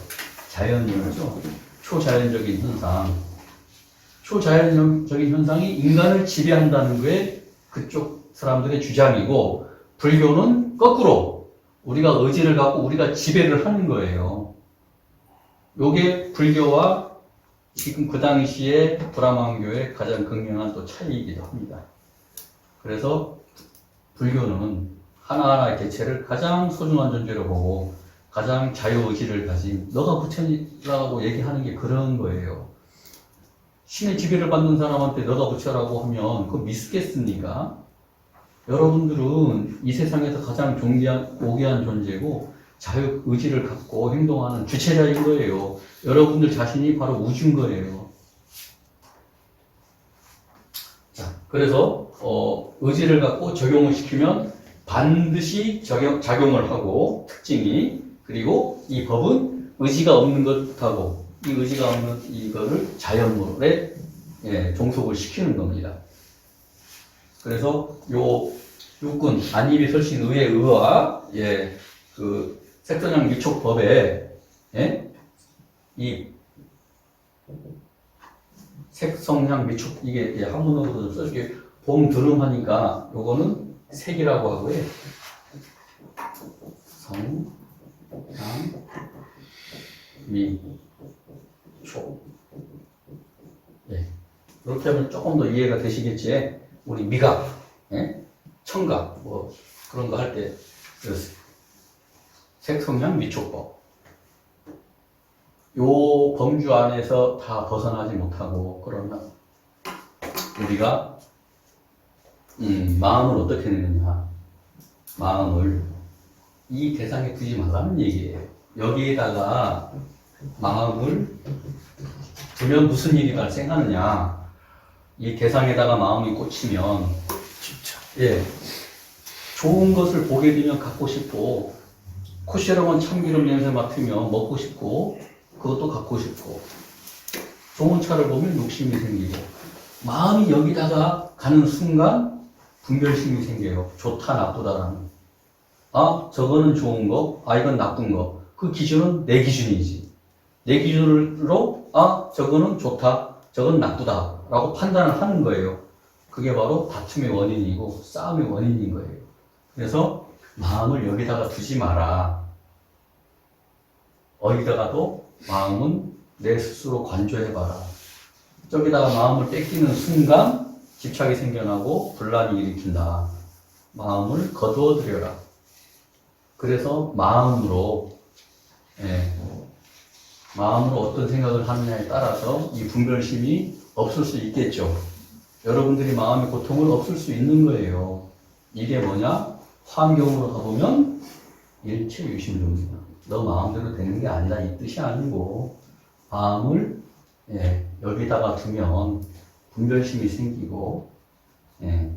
자연이었죠. 초자연적인 현상. 초자연적인 현상이 인간을 지배한다는 게 그쪽 사람들의 주장이고, 불교는 거꾸로 우리가 의지를 갖고 우리가 지배를 하는 거예요. 요게 불교와 지금 그 당시에 브라만교의 가장 극명한 또 차이이기도 합니다. 그래서 불교는 하나하나의 개체를 가장 소중한 존재로 보고 가장 자유의지를 가진 너가 부처라고 얘기하는 게 그런 거예요. 신의 지배를 받는 사람한테 너가 부처라고 하면 그거 믿겠습니까? 여러분들은 이 세상에서 가장 고귀한 존재고 자유의지를 갖고 행동하는 주체자인 거예요. 여러분들 자신이 바로 우주인 거예요. 자, 그래서 의지를 갖고 적용을 시키면 반드시 작용을 하고, 특징이, 그리고 이 법은 의지가 없는 것하고 이 의지가 없는 이거를 자연물에 종속을 시키는 겁니다. 그래서 요 육군 안입이 설신 의의 의와 그 색선양 유촉법에 이 색성향 미촉 이게 한문어로도 써주게 봄 드름하니까 요거는 색이라고 하고요. 성, 향, 미, 촉. 이렇게 하면 조금 더 이해가 되시겠지. 우리 미각, 청각 뭐 그런 거 할 때 색성향 미촉법. 요 범주 안에서 다 벗어나지 못하고 그러면 우리가 마음을 어떻게 내느냐. 마음을 이 대상에 두지 말라는 얘기예요. 여기에다가 마음을 두면 무슨 일이 발생하느냐? 이 대상에다가 마음이 꽂히면, 예, 좋은 것을 보게 되면 갖고 싶고, 쿠시라곤 참기름 냄새 맡으면 먹고 싶고, 그것도 갖고 싶고, 좋은 차를 보면 욕심이 생기고, 마음이 여기다가 가는 순간 분별심이 생겨요. 좋다, 나쁘다라는. 아, 저거는 좋은 거, 아, 이건 나쁜 거. 그 기준은 내 기준이지. 내 기준으로, 아, 저거는 좋다, 저건 나쁘다, 라고 판단을 하는 거예요. 그게 바로 다툼의 원인이고, 싸움의 원인인 거예요. 그래서 마음을 여기다가 두지 마라. 어디다가도 마음은 내 스스로 관조해봐라. 저기다가 마음을 뺏기는 순간 집착이 생겨나고 분란이 일으킨다. 마음을 거두어들여라. 그래서 마음으로, 예, 마음으로 어떤 생각을 하느냐에 따라서 이 분별심이 없을 수 있겠죠. 여러분들이 마음의 고통을 없을 수 있는 거예요. 이게 뭐냐? 환경으로 가보면 일체유심종이다. 너 마음대로 되는 게 아니다, 이 뜻이 아니고, 마음을, 예, 여기다가 두면 분별심이 생기고, 예.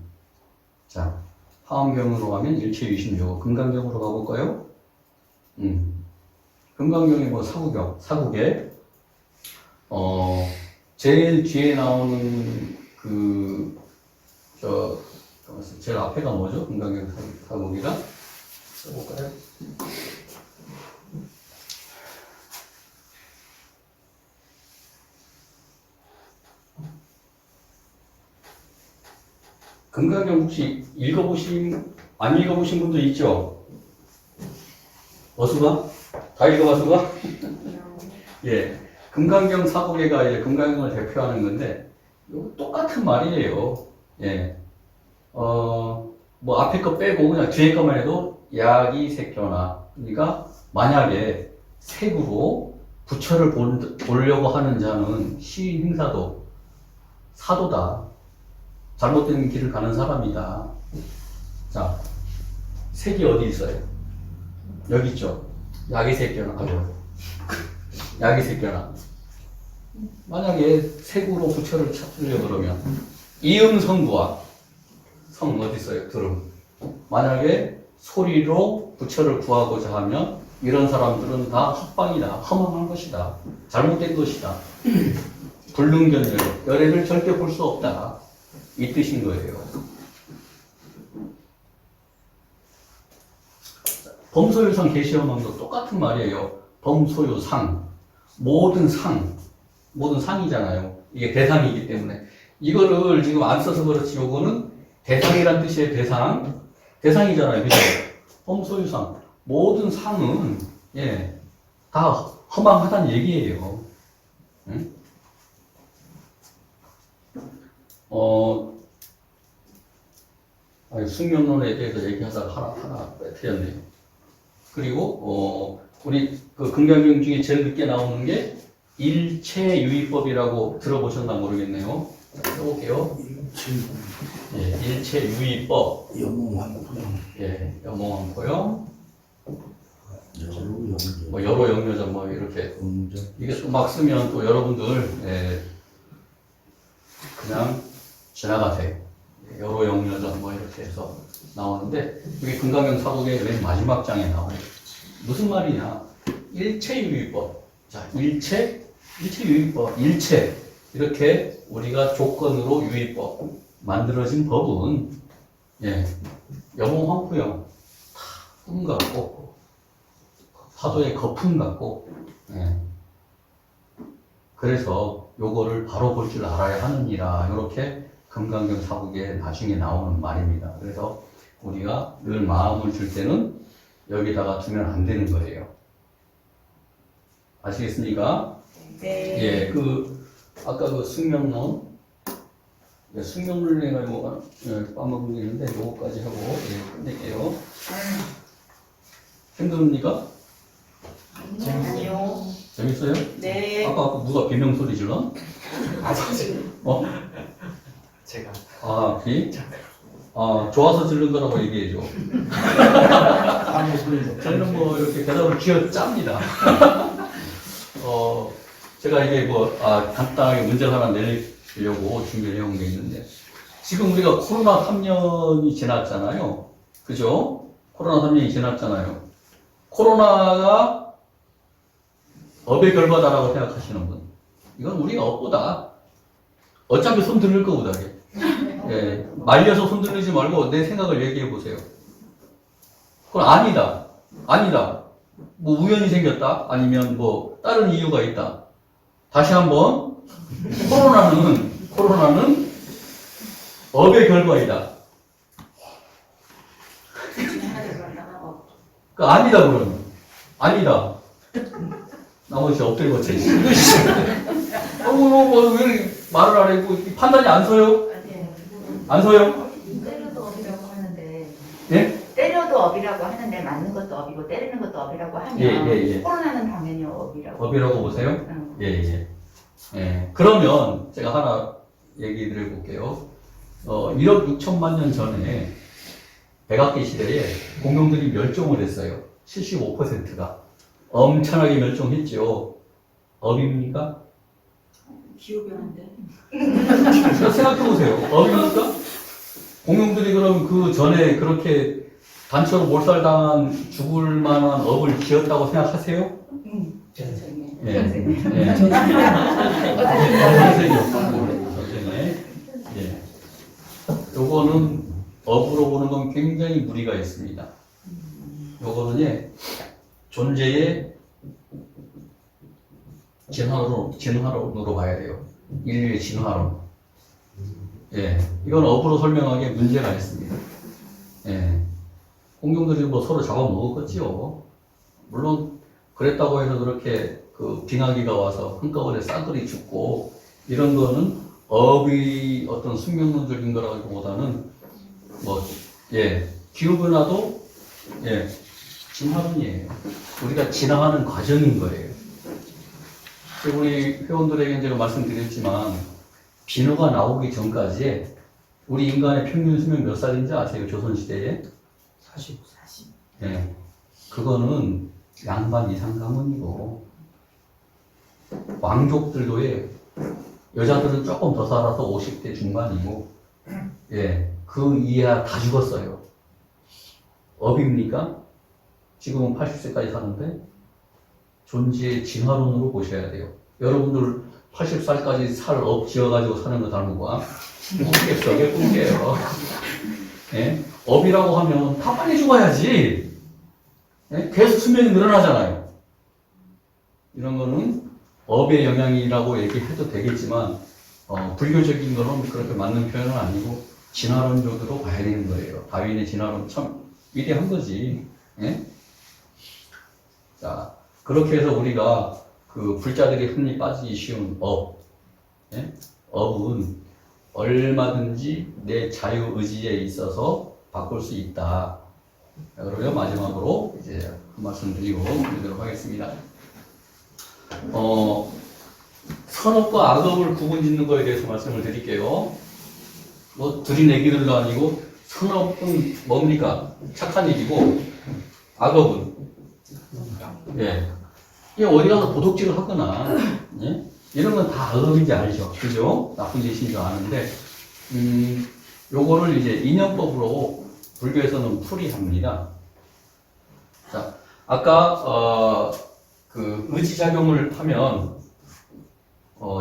자, 화엄경으로 가면 일체유심종. 금강경으로 가볼까요? 금강경이 뭐 사국에, 제일 뒤에 나오는 제일 앞에가 뭐죠? 금강경 사국이가? 써볼까요? 금강경 혹시 안 읽어보신 분도 있죠? 어수가? 다 읽어봐, 수가? 예. 금강경 사국에가 이제 금강경을 대표하는 건데, 이거 똑같은 말이에요. 예. 뭐 앞에 거 빼고 그냥 뒤에 거만 해도 약이 색견화. 그러니까 만약에 색으로 부처를 보려고 하는 자는 시인 행사도 사도다. 잘못된 길을 가는 사람이다. 자, 색이 어디 있어요? 여기 있죠. 약이 색견화. 약이 색견화. 만약에 색으로 부처를 찾으려 그러면 이음성부와 성 어디 있어요? 들음. 만약에 소리로 부처를 구하고자 하면 이런 사람들은 다 헛방이다. 허망한 것이다. 잘못된 것이다. 불능견열, 열애를 절대 볼 수 없다. 이 뜻인 거예요. 범소유상 계시어망도 똑같은 말이에요. 범소유상, 모든 상이잖아요. 이게 대상이기 때문에. 이거를 지금 안 써서 그렇지, 요거는 대상이란 뜻이에요. 대상이잖아요. 그죠? 범소유상, 모든 상은, 예, 다 허망하다는 얘기예요. 응? 숙명론에 대해서 얘기하다가 하나 빼뜨렸네요. 그리고, 우리 그 금강경 중에 제일 늦게 나오는 게 일체유의법이라고 들어보셨나 모르겠네요. 써볼게요. 예, 일체유의법. 영웅왕포영. 예, 영몽왕포영. 여로영조. 뭐 여로영묘전 뭐 이렇게. 음전. 이게 또 막 쓰면 또 여러분들, 예, 그냥 지나가세요. 여로영묘전 뭐 이렇게 해서 나오는데, 이게 금강경 사국의 맨 마지막 장에 나와요. 무슨 말이냐? 일체유의법. 자, 일체유의법. 일체. 이렇게 우리가 조건으로 유의법. 만들어진 법은, 예, 영웅황푸영. 다 꿈 같고, 파도의 거품 같고, 예. 그래서 요거를 바로 볼 줄 알아야 하느니라. 이렇게 금강경 사국에 나중에 나오는 말입니다. 그래서 우리가 늘 마음을 줄 때는 여기다가 두면 안 되는 거예요. 아시겠습니까? 네. 예, 아까 숙명론, 예, 숙명론에 뭐, 예, 빠먹은 게 있는데, 요거까지 하고, 예, 끝낼게요. 힘듭니까? 아니요. 재밌어요? 네. 아까 누가 비명 소리 질러? 어? 제가. 아, 비? 좋아서 질른 거라고 얘기해줘. 아무 소리도. 저희는 뭐 이렇게 대답을 쥐어 짭니다. 제가 이게 간단하게 문제를 하나 내려고 준비해 온 게 있는데, 지금 우리가 코로나 3년이 지났잖아요. 그죠? 코로나 3년이 지났잖아요. 코로나가 업의 결과다라고 생각하시는 분. 이건 우리가 업보다 어차피 손 들릴 거보다. 예, 말려서 손 들리지 말고 내 생각을 얘기해 보세요. 그건 아니다. 아니다. 뭐 우연히 생겼다. 아니면 뭐 다른 이유가 있다. 다시 한번 코로나는 업의 결과이다. 그 아니다 그러면 아니다. 나머지 엎드려 버텨. 왜 이렇게 말을 안 하고 판단이 안 서요? 안 서요? 때려도 업이라고 하는데. 예? 때려도 업이라고 하는데 맞는 것도 업이고 때리는 것도 업이라고 하면 예. 코로나는 당연히 업이라고. 업이라고 보세요? 응. 예. 그러면 제가 하나 얘기 드려볼게요. 1억 6천만 년 전에 백악기 시대에 공룡들이 멸종을 했어요. 75%가. 엄청나게 멸종했죠. 업입니까? 기후변화인데. 생각해보세요. 업입니까? 공룡들이 그럼 그 전에 그렇게 단체로 몰살당한 죽을 만한 업을 지었다고 생각하세요? 예. 선생님. 예. 요거는 업으로 보는 건 굉장히 무리가 있습니다. 요거는 존재의 진화론으로 봐야 돼요. 인류의 진화론. 예. 이건 업으로 설명하기에 문제가 있습니다. 예. 공룡들이 뭐 서로 잡아먹었겠지요. 물론 그랬다고 해서 그렇게 그 빙하기가 와서 한꺼번에 쌍끌이 죽고 이런 거는 업이 어떤 숙명론적인 거라기보다는 기후변화도 진화론이에요. 우리가 지나가는 과정인 거예요. 우리 회원들에게 제가 말씀드렸지만 비누가 나오기 전까지 우리 인간의 평균 수명 몇 살인지 아세요? 조선시대에? 40. 예. 그거는 양반 이상 가문이고 왕족들도 여자들은 조금 더 살아서 50대 중반이고 그 이하 다 죽었어요. 업입니까? 지금은 80세까지 사는데 존재의 진화론으로 보셔야 돼요. 여러분들 80살까지 살 업 지어가지고 사는 거 닮은 거야? 꿈깨요. 예? 업이라고 하면 다 빨리 죽어야지. 예? 계속 수명이 늘어나잖아요. 이런 거는 업의 영향이라고 얘기해도 되겠지만 불교적인 거는 그렇게 맞는 표현은 아니고 진화론적으로 봐야 되는 거예요. 다윈의 진화론 참 위대한 거지. 예? 자, 그렇게 해서 우리가 그 불자들이 흔히 빠지기 쉬운 업, 업은 얼마든지 내 자유 의지에 있어서 바꿀 수 있다. 그러면 마지막으로 이제 한 말씀 드리고 드리도록 하겠습니다. 선업과 악업을 구분 짓는 거에 대해서 말씀을 드릴게요. 들이내기들도 아니고 선업은 뭡니까? 착한 일이고 악업은 이게 어디 가서 도둑질을 하거나 이런 건 다 악업인지 알죠? 그죠? 나쁜 짓인 줄 아는데 요거를 이제 인연법으로 불교에서는 풀이합니다. 자, 아까 그 의지작용을 하면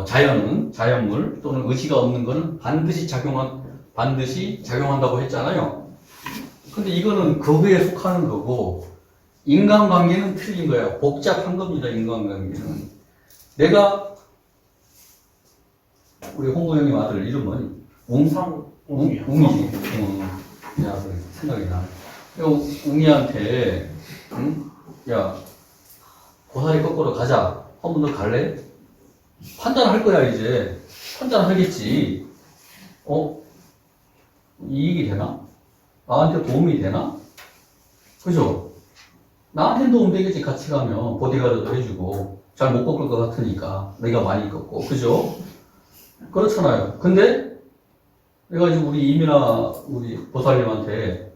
자연물 또는 의지가 없는 거는 반드시 작용한다고 했잖아요. 근데 이거는 거기에 속하는 거고 인간관계는 틀린 거야. 복잡한 겁니다. 인간관계는. 내가 우리 홍보 형님 아들 이름은 웅이지. 야, 생각이 나. 웅이한테 야 고사리 거꾸로 가자. 한번 너 갈래? 판단할 거야 이제. 판단하겠지. 이익이 되나? 나한테 도움이 되나? 그죠? 나한테는 도움 되겠지. 같이 가면 보디가드도 해주고 잘 못 꺾을 것 같으니까 내가 많이 꺾고 그죠? 그렇잖아요. 근데 내가 지금 우리 이민아 우리 보살님한테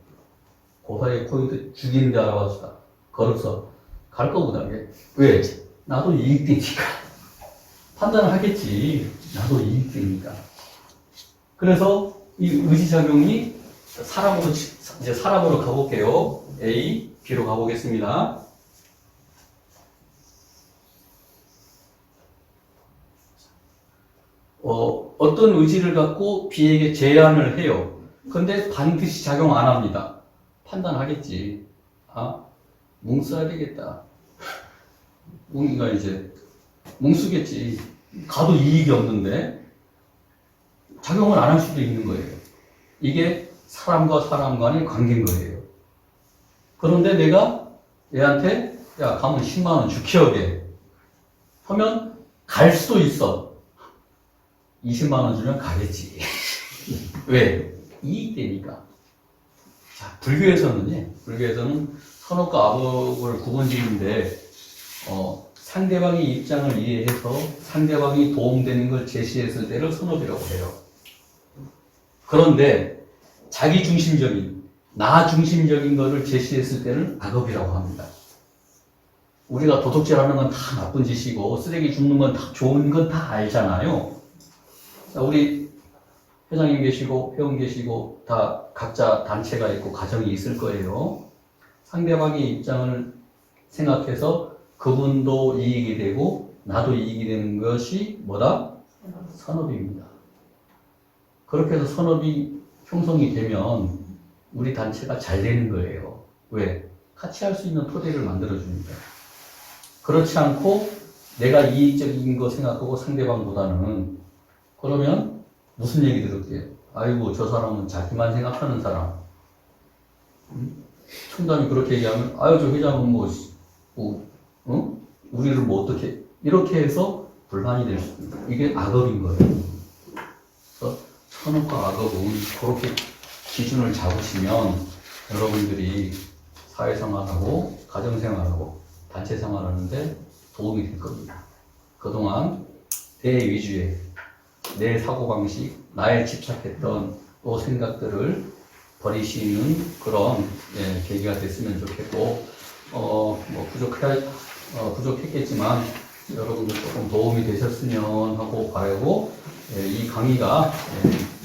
고사리 포인트 죽이는데 알아봤다. 걸어서 갈 거보다 왜? 나도 이익되니까. 판단을 하겠지. 나도 이익되니까. 그래서 이 의지작용이 이제 사람으로 가볼게요. A, B로 가보겠습니다. 어떤 의지를 갖고 B에게 제안을 해요. 근데 반드시 작용 안 합니다. 판단하겠지. 아, 뭉 써야 되겠다. 뭉이가 이제 뭉 쓰겠지. 가도 이익이 없는데 작용을 안 할 수도 있는 거예요. 이게 사람과 사람 간의 관계인 거예요. 그런데 내가 얘한테 야 가면 10만 원 주키어게 하면 갈 수도 있어. 20만 원 주면 가겠지. 왜? 이익되니까. 자, 불교에서는 선업과 압업을 구분짓는데 상대방의 입장을 이해해서 상대방이 도움되는 걸 제시했을 때를 선업이라고 해요. 그런데 자기 중심적인, 나 중심적인 것을 제시했을 때는 악업이라고 합니다. 우리가 도둑질하는 건 다 나쁜 짓이고 쓰레기 줍는 건 다 좋은 건 다 알잖아요. 자, 우리 회장님 계시고 회원 계시고 다 각자 단체가 있고 가정이 있을 거예요. 상대방의 입장을 생각해서 그분도 이익이 되고 나도 이익이 되는 것이 뭐다? 선업입니다. 그렇게 해서 선업이 형성이 되면 우리 단체가 잘 되는 거예요. 왜? 같이 할 수 있는 토대를 만들어주니까. 그렇지 않고 내가 이익적인 거 생각하고 상대방보다는 그러면 무슨 얘기 들을게요? 아이고 저 사람은 자기만 생각하는 사람. 청담이 그렇게 얘기하면 아유 저 회장은 우리를 뭐 어떻게 이렇게 해서 불만이 될 수 있습니다. 이게 악업인 거예요. 그래서 선업과 악업은 그렇게 기준을 잡으시면 여러분들이 사회생활하고 가정생활하고 단체생활하는데 도움이 될 겁니다. 그동안 대위주의 내 사고방식, 나에 집착했던 또 생각들을 버리시는 그런 계기가 됐으면 좋겠고 부족했겠지만 여러분들 조금 도움이 되셨으면 하고 바라고 이 강의가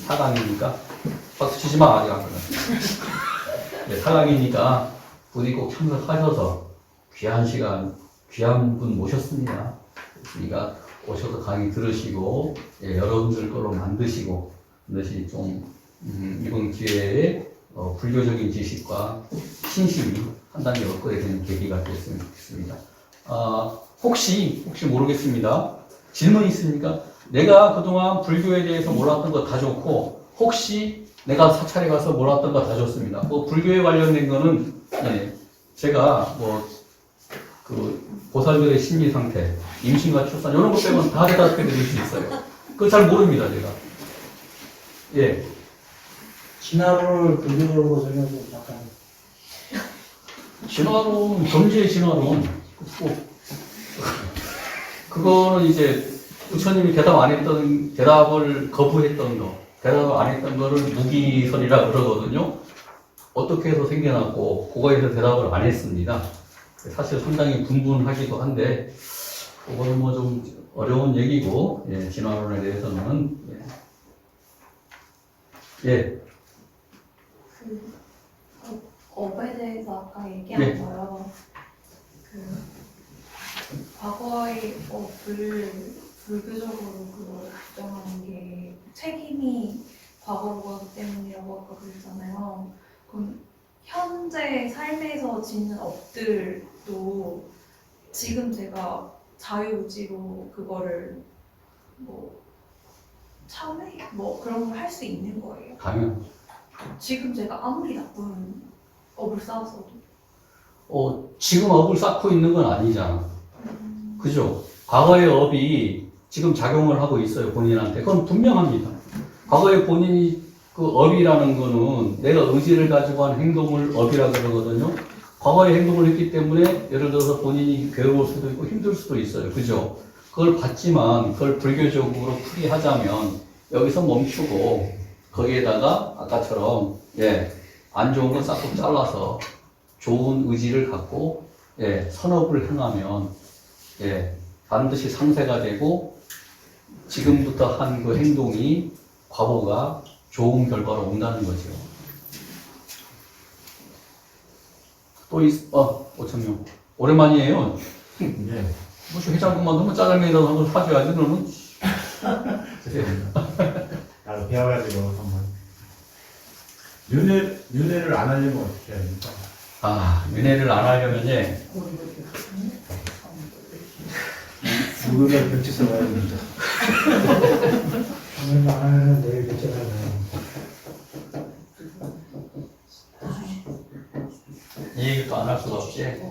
4강이니까 박수 치지 마 아직 안 끝났어요. 4강이니까 부디 꼭 참석하셔서 귀한 시간 귀한 분 모셨습니다. 그러니까 오셔서 강의 들으시고 여러분들 거로 만드시고 그것이 좀 이번 기회에 불교적인 지식과 신심이 한 단계 업그레이드 되는 계기가 됐으면 좋겠습니다. 혹시 모르겠습니다. 질문 있습니까? 내가 그동안 불교에 대해서 몰랐던 거 다 좋고 혹시 내가 사찰에 가서 몰랐던 거 다 좋습니다. 불교에 관련된 거는 제가 보살들의 심리 상태, 임신과 출산 이런 것 빼고는 다 대답해 드릴 수 있어요. 그거 잘 모릅니다 제가. 예. 진화론을 불교적으로 설명해서 약간 진화론, 경제의 진화론. 그거는 이제 부처님이 대답을 거부했던 거, 대답을 안 했던 거를 무기설이라 그러거든요. 어떻게 해서 생겨났고, 그거에 대해서 대답을 안 했습니다. 사실 상당히 분분하기도 한데, 그거는 좀 어려운 얘기고, 진화론에 대해서는, 업에 대해서 아까 얘기한 거요. 과거의 업을 불교적으로 그걸 규정하는 게 책임이 과거로 가기 때문이라고 아까 그랬잖아요. 그럼 현재 삶에서 짓는 업들도 지금 제가 자유의지로 그거를 참회? 그런 걸 할 수 있는 거예요. 당연. 지금 제가 아무리 나쁜 업을 쌓았어도. 지금 업을 쌓고 있는 건 아니잖아. 그죠? 과거의 업이 지금 작용을 하고 있어요, 본인한테. 그건 분명합니다. 과거에 본인이 그 업이라는 거는 내가 의지를 가지고 한 행동을 업이라고 그러거든요. 과거의 행동을 했기 때문에 예를 들어서 본인이 괴로울 수도 있고 힘들 수도 있어요. 그죠? 그걸 봤지만 그걸 불교적으로 풀이하자면 여기서 멈추고 거기에다가 아까처럼 안 좋은 건 싹둑 잘라서 좋은 의지를 갖고 선업을 행하면 반드시 상세가 되고 지금부터 한 그 행동이 과보가 좋은 결과로 온다는 거죠. 또 5,000명. 오랜만이에요. 네. 무슨 회장님만 너무 짜장면이라도 한번 사줘야지, 너는. 나도 배워가지고 한번. 윤회를 안 하려면 어떻게 해야 됩니까? 아, 윤회를 안 하려면, 예. 누구를 결제서 가야 됩니다. 오늘 안 하면 내일 결제하잖아요. 이 얘기도 안 할 수가 없지.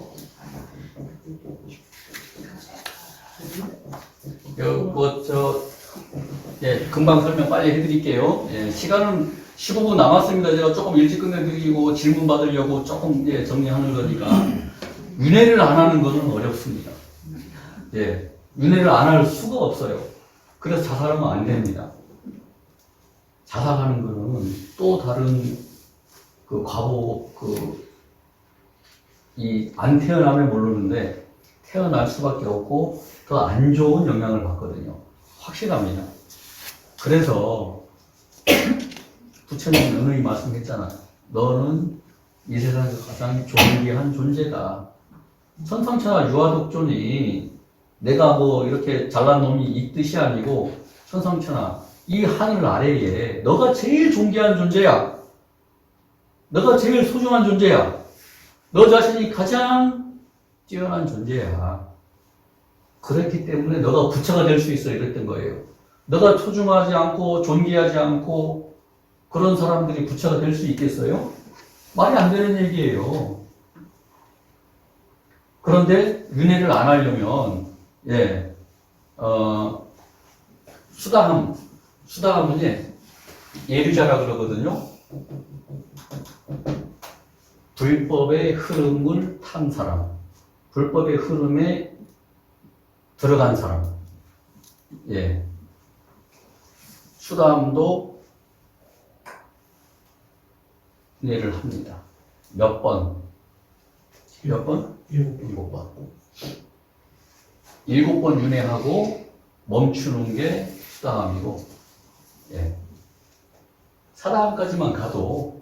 금방 설명 빨리 해드릴게요. 예, 시간은 15분 남았습니다. 제가 조금 일찍 끝내드리고 질문 받으려고 조금 정리하는 거니까. 윤회를 안 하는 것은 어렵습니다. 예, 윤회를 안 할 수가 없어요. 그래서 자살하면 안 됩니다. 자살하는 거는 또 다른 그 과보, 안 태어나면 모르는데 태어날 수밖에 없고 더 안 좋은 영향을 받거든요. 확실합니다. 그래서 부처님 은의 말씀했잖아요. 너는 이 세상에서 가장 존귀한 존재다. 천상천하 유아독존이 내가 뭐 이렇게 잘난 놈이 이 뜻이 아니고 천상천하 이 하늘 아래에 너가 제일 존귀한 존재야. 너가 제일 소중한 존재야. 너 자신이 가장 뛰어난 존재야. 그렇기 때문에 너가 부처가 될 수 있어 이랬던 거예요. 너가 소중하지 않고 존귀하지 않고 그런 사람들이 부처가 될 수 있겠어요? 말이 안 되는 얘기예요. 그런데 윤회를 안 하려면 수다함은 예류자라 그러거든요. 불법의 흐름을 탄 사람, 불법의 흐름에 들어간 사람. 수다함도 윤회를 합니다. 몇 번? 7번. 7번 윤회하고 멈추는 게 수다함이고, 사다함까지만 가도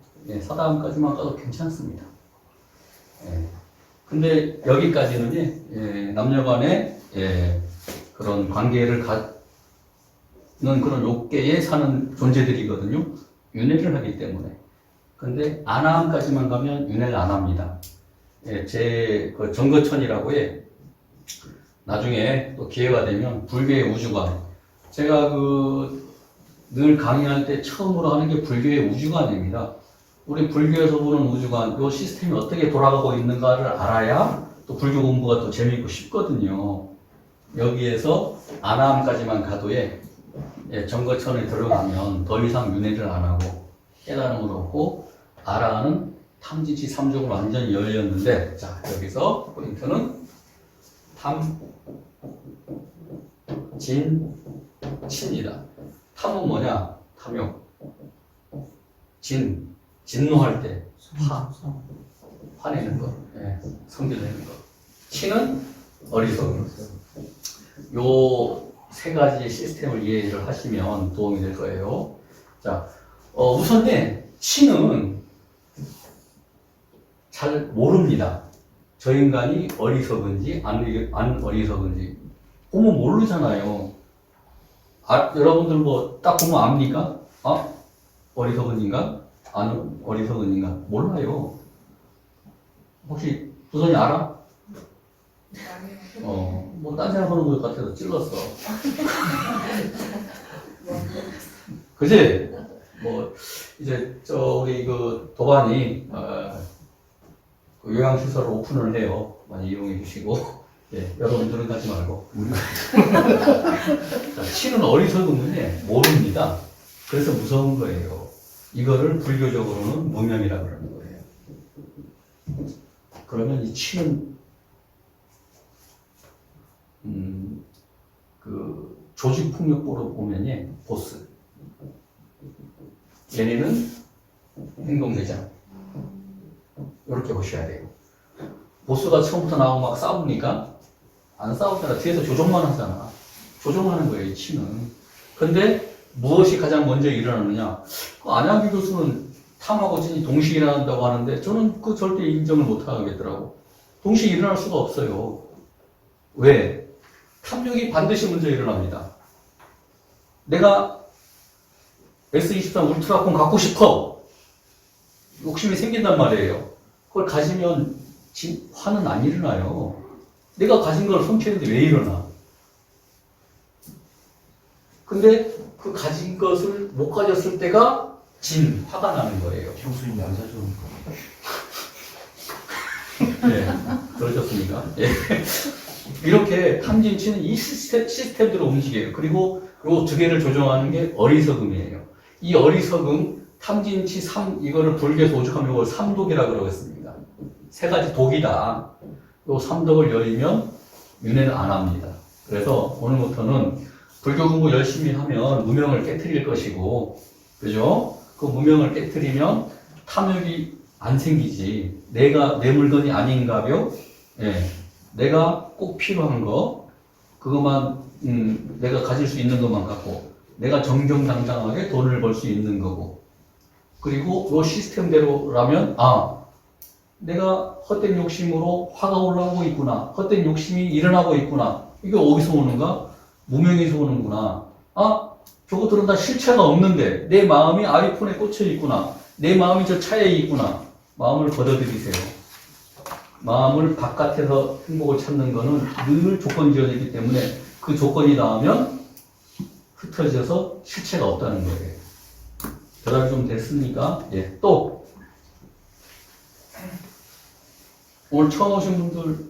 괜찮습니다. 근데 여기까지는 남녀간의 그런 관계를 갖는 그런 욕계에 사는 존재들이거든요. 윤회를 하기 때문에. 근데 안함까지만 가면 윤회를 안 합니다. 제 그 정거천이라고 나중에 또 기회가 되면 불교의 우주관. 제가 늘 강의할 때 처음으로 하는 게 불교의 우주관입니다. 우리 불교에서 보는 우주관, 이 시스템이 어떻게 돌아가고 있는가를 알아야 또 불교 공부가 또 재미있고 쉽거든요. 여기에서 안함까지만 가도 정거천에 들어가면 더 이상 윤회를 안 하고 깨달음을 얻고 아라는 탐지치 삼종으로 완전히 열렸는데, 자, 여기서 포인트는 탐, 진, 치입니다. 탐은 뭐냐? 탐욕. 진노할 때 화내는 거, 성질내는 거. 치는 어리석은 거. 요 세 가지 시스템을 이해를 하시면 도움이 될 거예요. 자, 우선 치는 잘 모릅니다. 저 인간이 어리석은지 안 어리석은지 보면 모르잖아요. 여러분들 뭐 딱 보면 압니까? 어리석은 인간? 안 어리석은 인간? 몰라요. 혹시 부선이 알아? 뭐 딴 생각하는 것 같아서 찔렀어. 그지? 뭐 이제 우리 도반이 그 요양시설을 오픈을 해요. 많이 이용해 주시고. 여러분들은 가지 말고. 자, 치는 어리석음은 모릅니다. 그래서 무서운 거예요. 이거를 불교적으로는 무명이라고 그러는 거예요. 그러면 이 치는 조직폭력보로 보면 보스. 얘네는 행동대장. 이렇게 보셔야 돼요. 보스가 처음부터 나오고 막 싸웁니까? 안 싸우잖아. 뒤에서 조종만 하잖아. 조종하는 거예요, 이 치는. 근데 무엇이 가장 먼저 일어나느냐? 그 안양기 교수는 탐하고 진이 동시에 일어난다고 하는데 저는 그 절대 인정을 못 하겠더라고. 동시에 일어날 수가 없어요. 왜? 탐욕이 반드시 먼저 일어납니다. 내가 S23 울트라콘 갖고 싶어. 욕심이 생긴단 말이에요. 그걸 가지면 화는 안 일어나요. 내가 가진 걸 훔치는데 왜 일어나? 근데 그 가진 것을 못 가졌을 때가 화가 나는 거예요. 형수님이 안 사주니까. 네, 그러셨습니까? 예. 이렇게 탐진치는 이 시스템대로 움직여요. 그리고 요 두 개를 조정하는 게 어리석음이에요. 이 어리석음, 탐진치 3, 이거를 불교에서 오죽하면 이걸 삼독이라고 그러겠습니다. 세 가지 독이다. 요 삼독을 열면 윤회는 안 합니다. 그래서 오늘부터는 불교 공부 열심히 하면 무명을 깨트릴 것이고, 그죠? 그 무명을 깨트리면 탐욕이 안 생기지. 내가 내 물건이 아닌가벼? 예. 내가 꼭 필요한 거, 그것만, 내가 가질 수 있는 것만 갖고, 내가 정정당당하게 돈을 벌 수 있는 거고, 그리고 요 시스템대로라면, 내가 헛된 욕심으로 화가 올라오고 있구나. 헛된 욕심이 일어나고 있구나. 이게 어디서 오는가? 무명에서 오는구나. 저것들은 다 실체가 없는데, 내 마음이 아이폰에 꽂혀 있구나. 내 마음이 저 차에 있구나. 마음을 걷어들이세요. 마음을 바깥에서 행복을 찾는 거는 늘 조건지어지기 때문에 그 조건이 나오면 흩어져서 실체가 없다는 거예요. 대답이 좀 됐습니까? 예. 또 오늘 처음 오신 분들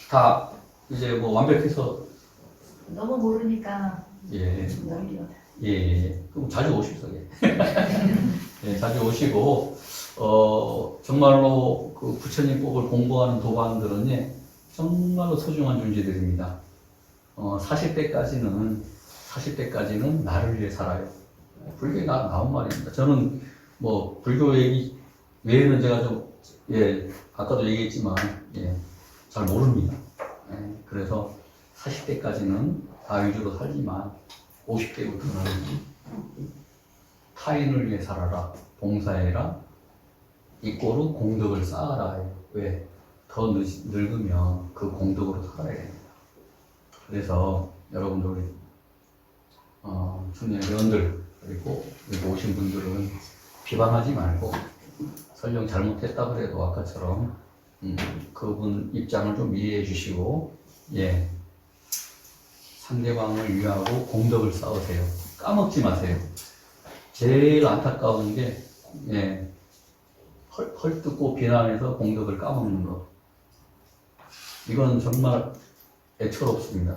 다 이제 완벽해서 너무 모르니까 예. 넘겨. 예. 그럼 자주 오십시오. 예, 자주 오시고 정말로 그 부처님 법을 공부하는 도반들은 정말로 소중한 존재들입니다. 40대까지는 나를 위해 살아요. 불교에 나온 말입니다. 저는 불교 얘기 외에는 제가 좀, 아까도 얘기했지만, 잘 모릅니다. 그래서 40대까지는 다 위주로 살지만, 50대부터는 타인을 위해 살아라, 봉사해라, 이꼬르 공덕을 쌓아라. 왜? 더 늙으면 그 공덕으로 살아야 됩니다. 그래서 여러분들 우리 중년 회원들 그리고 여기 오신 분들은 비방하지 말고 설령 잘못했다 그래도 아까처럼 그분 입장을 좀 이해해 주시고 상대방을 위하고 공덕을 쌓으세요. 까먹지 마세요. 제일 안타까운 게 헐뜯고 비난해서 공덕을 까먹는 거. 이건 정말 애처롭습니다.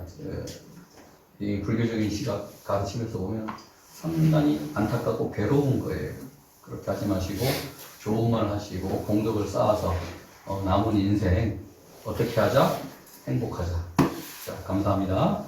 이 불교적인 시각 가르치면서 보면 상당히 안타깝고 괴로운 거예요. 그렇게 하지 마시고 좋은 말 하시고 공덕을 쌓아서 남은 인생 어떻게 하자? 행복하자. 자, 감사합니다.